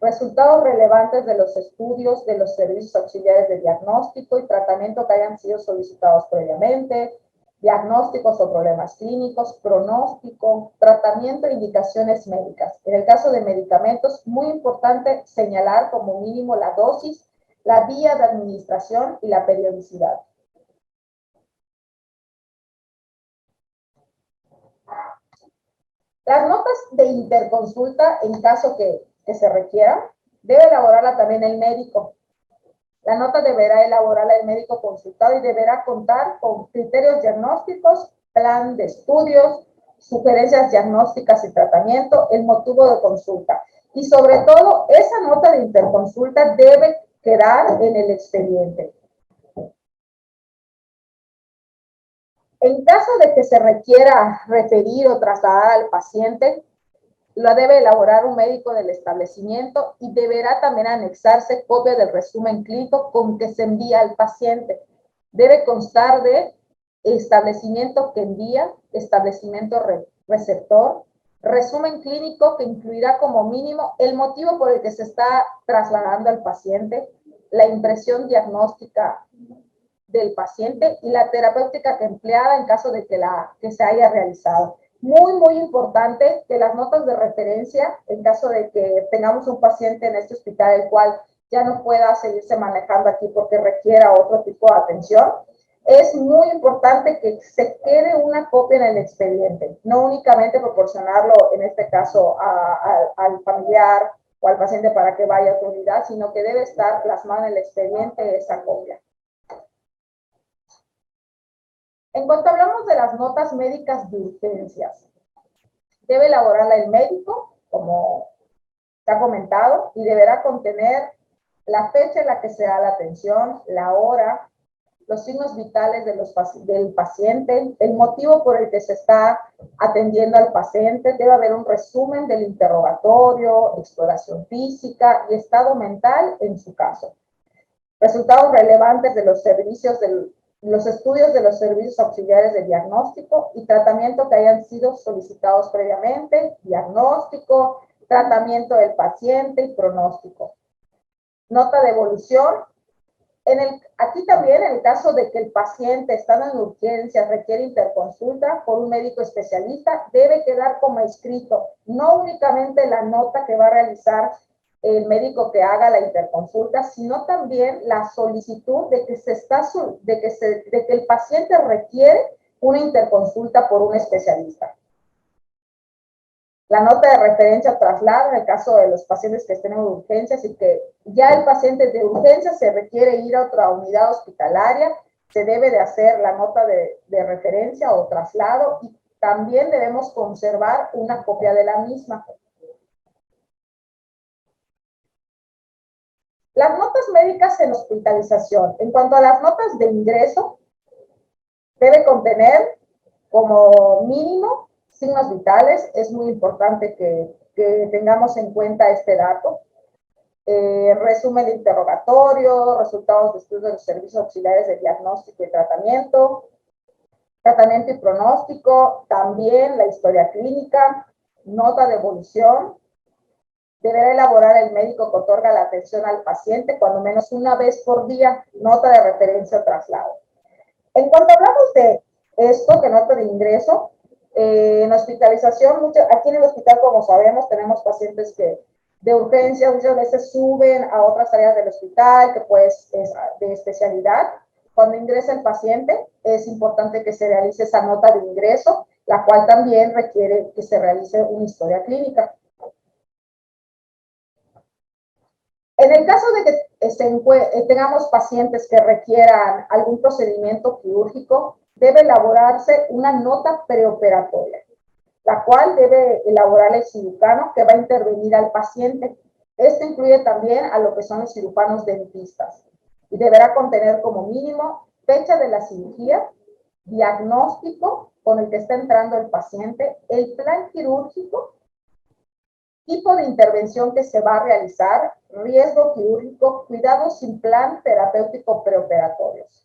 resultados relevantes de los estudios de los servicios auxiliares de diagnóstico y tratamiento que hayan sido solicitados previamente, diagnósticos o problemas clínicos, pronóstico, tratamiento e indicaciones médicas. En el caso de medicamentos, muy importante señalar como mínimo la dosis, la vía de administración y la periodicidad. Las notas de interconsulta, en caso que se requiera, debe elaborarla también el médico. La nota deberá elaborarla el médico consultado y deberá contar con criterios diagnósticos, plan de estudios, sugerencias diagnósticas y tratamiento, el motivo de consulta. Y sobre todo, esa nota de interconsulta debe quedar en el expediente. En caso de que se requiera referir o trasladar al paciente, la debe elaborar un médico del establecimiento y deberá también anexarse copia del resumen clínico con que se envía al paciente. Debe constar de establecimiento que envía, establecimiento receptor, resumen clínico que incluirá como mínimo el motivo por el que se está trasladando al paciente, la impresión diagnóstica del paciente y la terapéutica que empleada en caso de que se haya realizado. Muy, muy importante que las notas de referencia, en caso de que tengamos un paciente en este hospital el cual ya no pueda seguirse manejando aquí porque requiera otro tipo de atención, es muy importante que se quede una copia en el expediente, no únicamente proporcionarlo, en este caso, al familiar o al paciente para que vaya a su unidad, sino que debe estar plasmada en el expediente esa copia. En cuanto hablamos de las notas médicas de urgencias, debe elaborarla el médico, como se ha comentado, y deberá contener la fecha en la que se da la atención, la hora, los signos vitales del paciente, el motivo por el que se está atendiendo al paciente. Debe haber un resumen del interrogatorio, exploración física y estado mental en su caso. Resultados relevantes de los servicios los estudios de los servicios auxiliares de diagnóstico y tratamiento que hayan sido solicitados previamente, diagnóstico, tratamiento del paciente y pronóstico. Nota de evolución. Aquí también, en el caso de que el paciente, estando en urgencias, requiere interconsulta por un médico especialista, debe quedar como escrito, no únicamente la nota que va a realizar el médico que haga la interconsulta, sino también la solicitud de que el paciente requiere una interconsulta por un especialista. La nota de referencia o traslado en el caso de los pacientes que estén en urgencias y que ya el paciente de urgencias se requiere ir a otra unidad hospitalaria, se debe de hacer la nota de referencia o traslado y también debemos conservar una copia de la misma. Las notas médicas en hospitalización. En cuanto a las notas de ingreso, debe contener como mínimo signos vitales. Es muy importante que tengamos en cuenta este dato. Resumen de interrogatorio, resultados de estudios de los servicios auxiliares de diagnóstico y tratamiento y pronóstico, también la historia clínica, nota de evolución. Deberá elaborar el médico que otorga la atención al paciente cuando menos una vez por día, nota de referencia o traslado. En cuanto hablamos de esto, que nota de ingreso, en hospitalización, aquí en el hospital, como sabemos, tenemos pacientes que de urgencia muchas veces suben a otras áreas del hospital, que pues es de especialidad. Cuando ingresa el paciente, es importante que se realice esa nota de ingreso, la cual también requiere que se realice una historia clínica. En el caso de que tengamos pacientes que requieran algún procedimiento quirúrgico, debe elaborarse una nota preoperatoria, la cual debe elaborar el cirujano que va a intervenir al paciente. Esto incluye también a lo que son los cirujanos dentistas y deberá contener como mínimo fecha de la cirugía, diagnóstico con el que está entrando el paciente, el plan quirúrgico, tipo de intervención que se va a realizar, riesgo quirúrgico, cuidados sin plan terapéutico preoperatorios.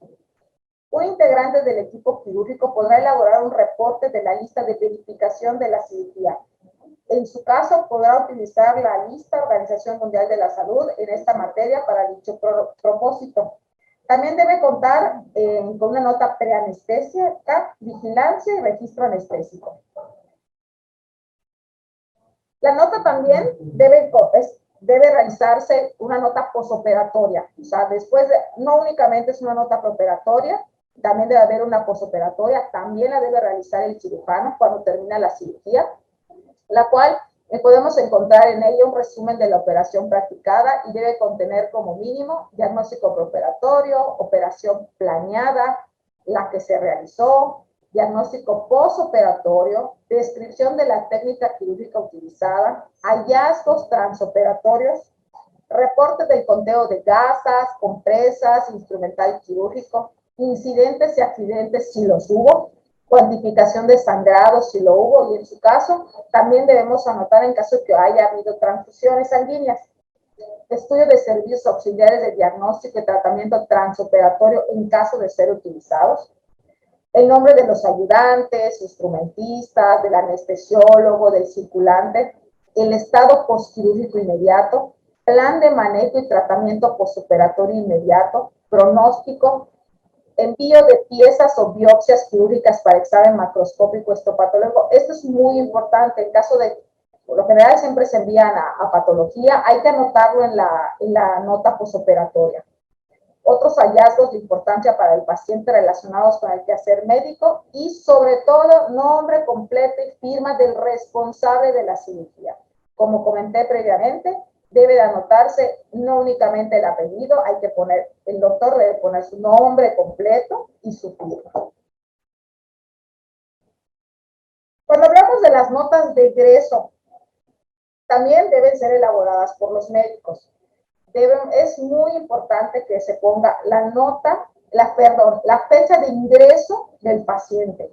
Un integrante del equipo quirúrgico podrá elaborar un reporte de la lista de verificación de la cirugía. En su caso, podrá utilizar la lista Organización Mundial de la Salud en esta materia para dicho propósito. También debe contar con una nota preanestésica, vigilancia y registro anestésico. La nota también debe realizarse una nota posoperatoria, o sea, después no únicamente es una nota preoperatoria, también debe haber una posoperatoria, también la debe realizar el cirujano cuando termina la cirugía, la cual podemos encontrar en ella un resumen de la operación practicada y debe contener como mínimo diagnóstico preoperatorio, operación planeada, la que se realizó, diagnóstico postoperatorio, descripción de la técnica quirúrgica utilizada, hallazgos transoperatorios, reporte del conteo de gasas, compresas, instrumental quirúrgico, incidentes y accidentes si los hubo, cuantificación de sangrado si lo hubo y en su caso también debemos anotar en caso de que haya habido transfusiones sanguíneas. Estudio de servicios auxiliares de diagnóstico y tratamiento transoperatorio en caso de ser utilizados. El nombre de los ayudantes, instrumentistas, del anestesiólogo, del circulante, el estado postquirúrgico inmediato, plan de manejo y tratamiento postoperatorio inmediato, pronóstico, envío de piezas o biopsias quirúrgicas para examen macroscópico histopatológico. Esto es muy importante. En caso de, por lo general siempre se envían a patología, hay que anotarlo en la nota postoperatoria. Otros hallazgos de importancia para el paciente relacionados con el quehacer médico y sobre todo nombre completo y firma del responsable de la cirugía. Como comenté previamente, debe de anotarse no únicamente el apellido, hay que poner, el doctor debe poner su nombre completo y su firma. Cuando hablamos de las notas de egreso, también deben ser elaboradas por los médicos. Es muy importante que se ponga la nota, la fecha de ingreso del paciente,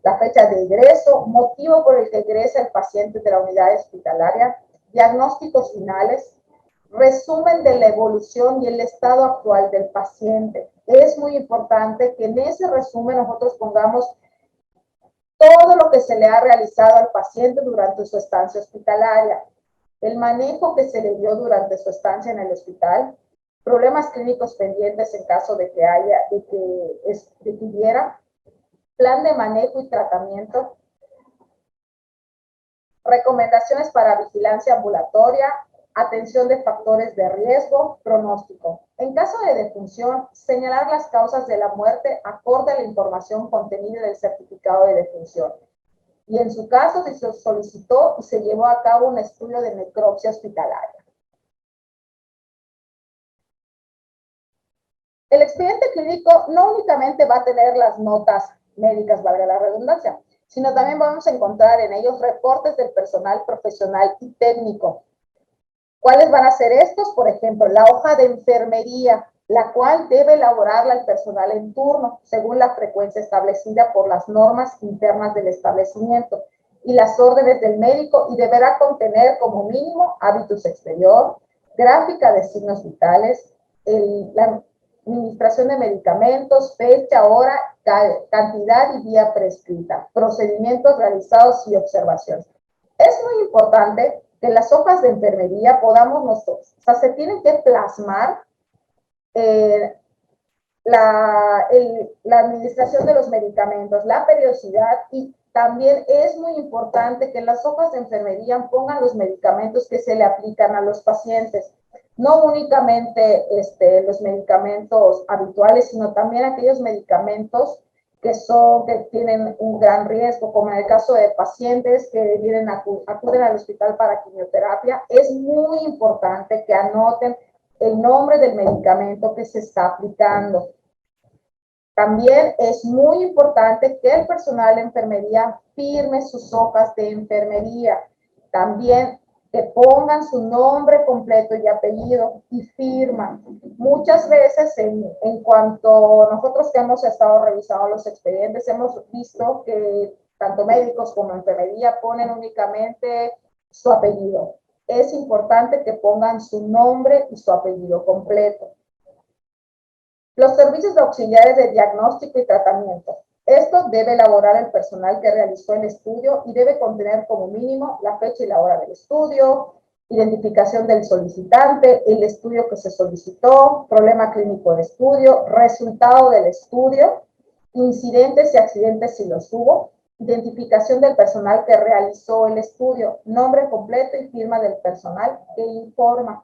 la fecha de ingreso, motivo por el que ingresa el paciente de la unidad hospitalaria, diagnósticos finales, resumen de la evolución y el estado actual del paciente. Es muy importante que en ese resumen nosotros pongamos todo lo que se le ha realizado al paciente durante su estancia hospitalaria, el manejo que se le dio durante su estancia en el hospital, problemas clínicos pendientes en caso de que hubiera, plan de manejo y tratamiento, recomendaciones para vigilancia ambulatoria, atención de factores de riesgo, pronóstico. En caso de defunción, señalar las causas de la muerte acorde a la información contenida en el certificado de defunción. Y en su caso, si se solicitó y se llevó a cabo un estudio de necropsia hospitalaria. El expediente clínico no únicamente va a tener las notas médicas, valga la redundancia, sino también vamos a encontrar en ellos reportes del personal profesional y técnico. ¿Cuáles van a ser estos? Por ejemplo, la hoja de enfermería, la cual debe elaborarla el personal en turno, según la frecuencia establecida por las normas internas del establecimiento y las órdenes del médico, y deberá contener como mínimo hábitus exterior, gráfica de signos vitales, la administración de medicamentos, fecha, hora, cantidad y día prescrita, procedimientos realizados y observaciones. Es muy importante que las hojas de enfermería podamos nosotros, o sea, se tienen que plasmar la administración de los medicamentos, la periodicidad y también es muy importante que en las hojas de enfermería pongan los medicamentos que se le aplican a los pacientes. No únicamente los medicamentos habituales, sino también aquellos medicamentos que tienen un gran riesgo, como en el caso de pacientes que acuden al hospital para quimioterapia. Es muy importante que anoten el nombre del medicamento que se está aplicando. También es muy importante que el personal de enfermería firme sus hojas de enfermería. También que pongan su nombre completo y apellido y firma. Muchas veces, en cuanto nosotros que hemos estado revisando los expedientes, hemos visto que tanto médicos como enfermería ponen únicamente su apellido. Es importante que pongan su nombre y su apellido completo. Los servicios de auxiliares de diagnóstico y tratamiento. Esto debe elaborar el personal que realizó el estudio y debe contener como mínimo la fecha y la hora del estudio, identificación del solicitante, el estudio que se solicitó, problema clínico del estudio, resultado del estudio, incidentes y accidentes si los hubo, identificación del personal que realizó el estudio, nombre completo y firma del personal que informa.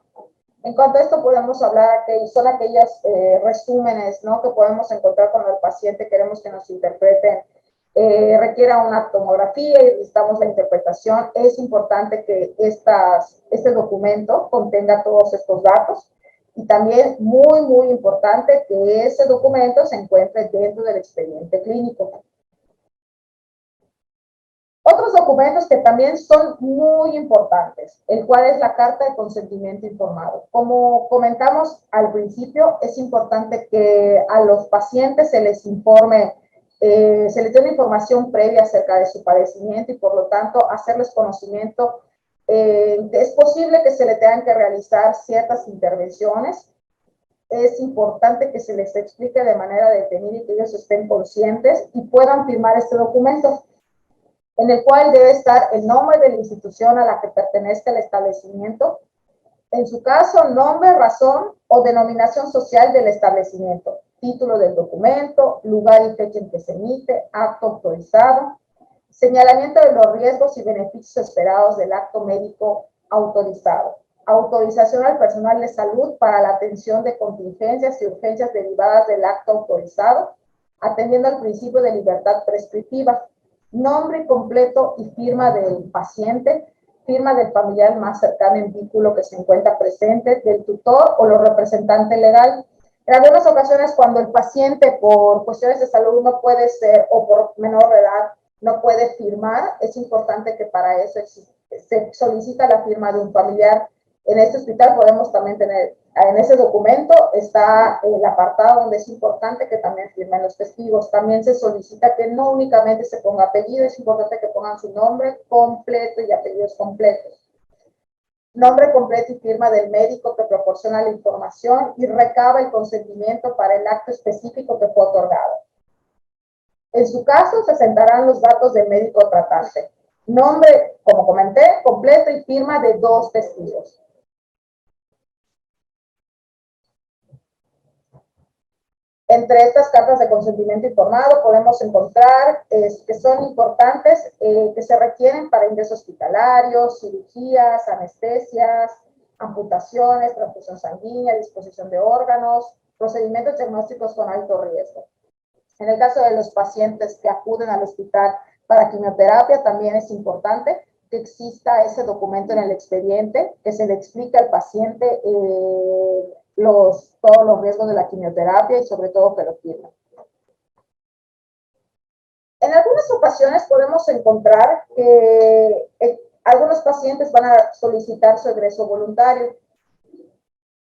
En cuanto a esto, podemos hablar que son aquellos resúmenes, ¿no?, que podemos encontrar cuando el paciente queremos que nos interpreten, requiera una tomografía y necesitamos la interpretación. Es importante que este documento contenga todos estos datos. Y también muy importante que ese documento se encuentre dentro del expediente clínico. Otros documentos que también son muy importantes, el cual es la carta de consentimiento informado. Como comentamos al principio, es importante que a los pacientes se les informe, se les dé una información previa acerca de su padecimiento y por lo tanto hacerles conocimiento. Es posible que se le tengan que realizar ciertas intervenciones. Es importante que se les explique de manera detenida y que ellos estén conscientes y puedan firmar este documento, en el cual debe estar el nombre de la institución a la que pertenezca el establecimiento, en su caso, nombre, razón o denominación social del establecimiento, título del documento, lugar y fecha en que se emite, acto autorizado, señalamiento de los riesgos y beneficios esperados del acto médico autorizado, autorización al personal de salud para la atención de contingencias y urgencias derivadas del acto autorizado, atendiendo al principio de libertad prescriptiva, nombre completo y firma del paciente, firma del familiar más cercano en vínculo que se encuentra presente, del tutor o los representantes legal. En algunas ocasiones, cuando el paciente por cuestiones de salud no puede ser, o por menor edad, no puede firmar, es importante que para eso se solicita la firma de un familiar. En este hospital podemos también tener, en ese documento está el apartado donde es importante que también firmen los testigos. También se solicita que no únicamente se ponga apellido, es importante que pongan su nombre completo y apellidos completos. Nombre completo y firma del médico que proporciona la información y recaba el consentimiento para el acto específico que fue otorgado. En su caso, se sentarán los datos del médico tratante. Nombre, como comenté, completo y firma de 2 testigos. Entre estas cartas de consentimiento informado podemos encontrar que son importantes, que se requieren para ingreso hospitalario, cirugías, anestesias, amputaciones, transfusión sanguínea, disposición de órganos, procedimientos diagnósticos con alto riesgo. En el caso de los pacientes que acuden al hospital para quimioterapia, también es importante que exista ese documento en el expediente, que se le explique al paciente todos los riesgos de la quimioterapia y sobre todo que lo firme. En algunas ocasiones podemos encontrar que algunos pacientes van a solicitar su egreso voluntario.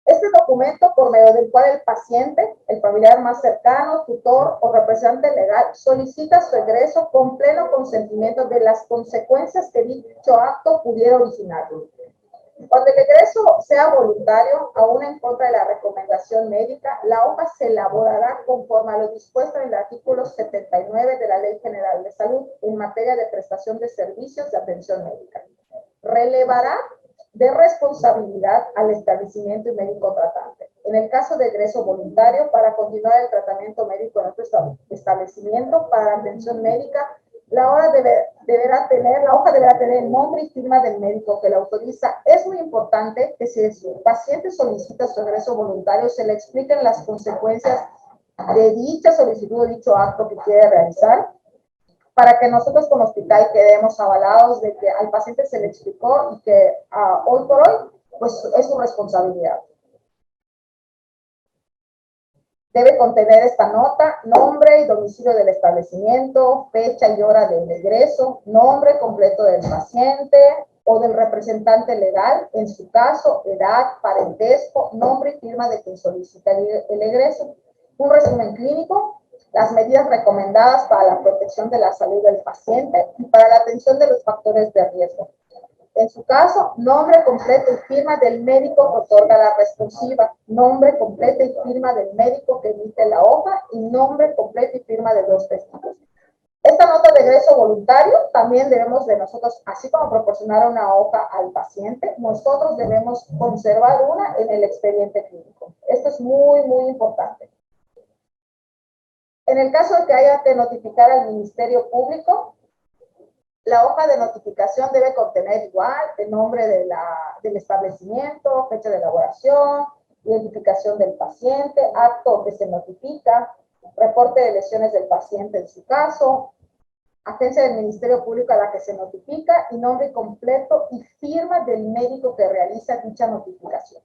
Este documento, por medio del cual el paciente, el familiar más cercano, tutor o representante legal, solicita su egreso con pleno consentimiento de las consecuencias que dicho acto pudiera originar. Cuando el egreso sea voluntario, aún en contra de la recomendación médica, la hoja se elaborará conforme a lo dispuesto en el artículo 79 de la Ley General de Salud en materia de prestación de servicios de atención médica. Relevará de responsabilidad al establecimiento y médico tratante. En el caso de egreso voluntario, para continuar el tratamiento médico en otro establecimiento para atención médica, La hoja deberá tener el nombre y firma del médico que la autoriza. Es muy importante que si el paciente solicita su egreso voluntario, se le expliquen las consecuencias de dicha solicitud o dicho acto que quiere realizar, para que nosotros como hospital quedemos avalados de que al paciente se le explicó y que hoy por hoy pues es su responsabilidad. Debe contener esta nota: nombre y domicilio del establecimiento, fecha y hora del egreso, nombre completo del paciente o del representante legal, en su caso, edad, parentesco, nombre y firma de quien solicita el egreso, un resumen clínico, las medidas recomendadas para la protección de la salud del paciente y para la atención de los factores de riesgo. En su caso, nombre completo y firma del médico que otorga la responsiva, nombre completo y firma del médico que emite la hoja y nombre completo y firma de los testigos. Esta nota de egreso voluntario también debemos de nosotros, así como proporcionar una hoja al paciente, nosotros debemos conservar una en el expediente clínico. Esto es muy, muy importante. En el caso de que haya que notificar al Ministerio Público, la hoja de notificación debe contener igual el nombre del establecimiento, fecha de elaboración, identificación del paciente, acto que se notifica, reporte de lesiones del paciente en su caso, agencia del Ministerio Público a la que se notifica y nombre completo y firma del médico que realiza dicha notificación.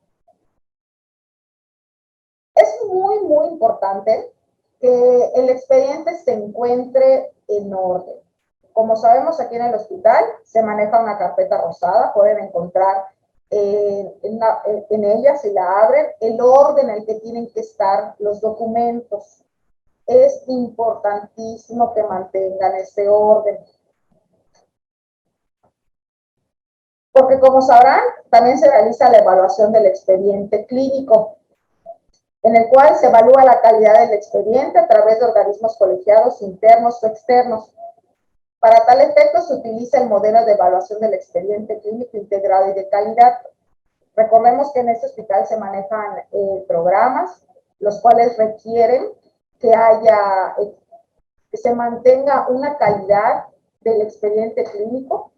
Es muy, muy importante que el expediente se encuentre en orden. Como sabemos, aquí en el hospital se maneja una carpeta rosada, pueden encontrar en ella, si la abren, el orden en el que tienen que estar los documentos. Es importantísimo que mantengan ese orden. Porque como sabrán, también se realiza la evaluación del expediente clínico, en el cual se evalúa la calidad del expediente a través de organismos colegiados internos o externos. Para tal efecto se utiliza el modelo de evaluación del expediente clínico integrado y de calidad. Recordemos que en este hospital se manejan programas, los cuales requieren que se mantenga una calidad del expediente clínico.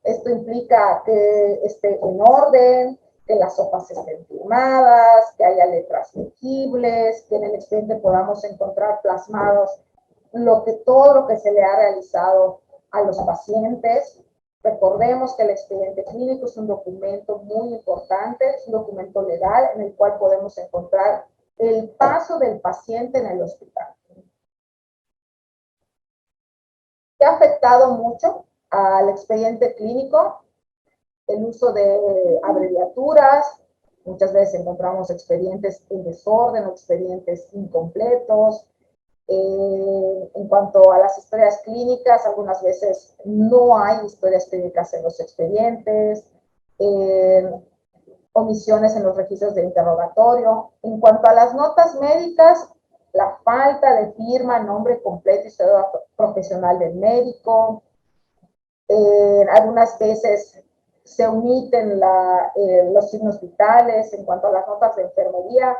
Esto implica que esté en orden, que las hojas estén firmadas, que haya letras legibles, que en el expediente podamos encontrar plasmados todo lo que se le ha realizado a los pacientes. Recordemos que el expediente clínico es un documento muy importante, es un documento legal en el cual podemos encontrar el paso del paciente en el hospital. ¿Qué ha afectado mucho al expediente clínico? El uso de abreviaturas. Muchas veces encontramos expedientes en desorden o expedientes incompletos. En cuanto a las historias clínicas, algunas veces no hay historias clínicas en los expedientes, omisiones en los registros de interrogatorio. En cuanto a las notas médicas, la falta de firma, nombre completo y historia profesional del médico. Algunas veces se omiten los signos vitales. En cuanto a las notas de enfermería,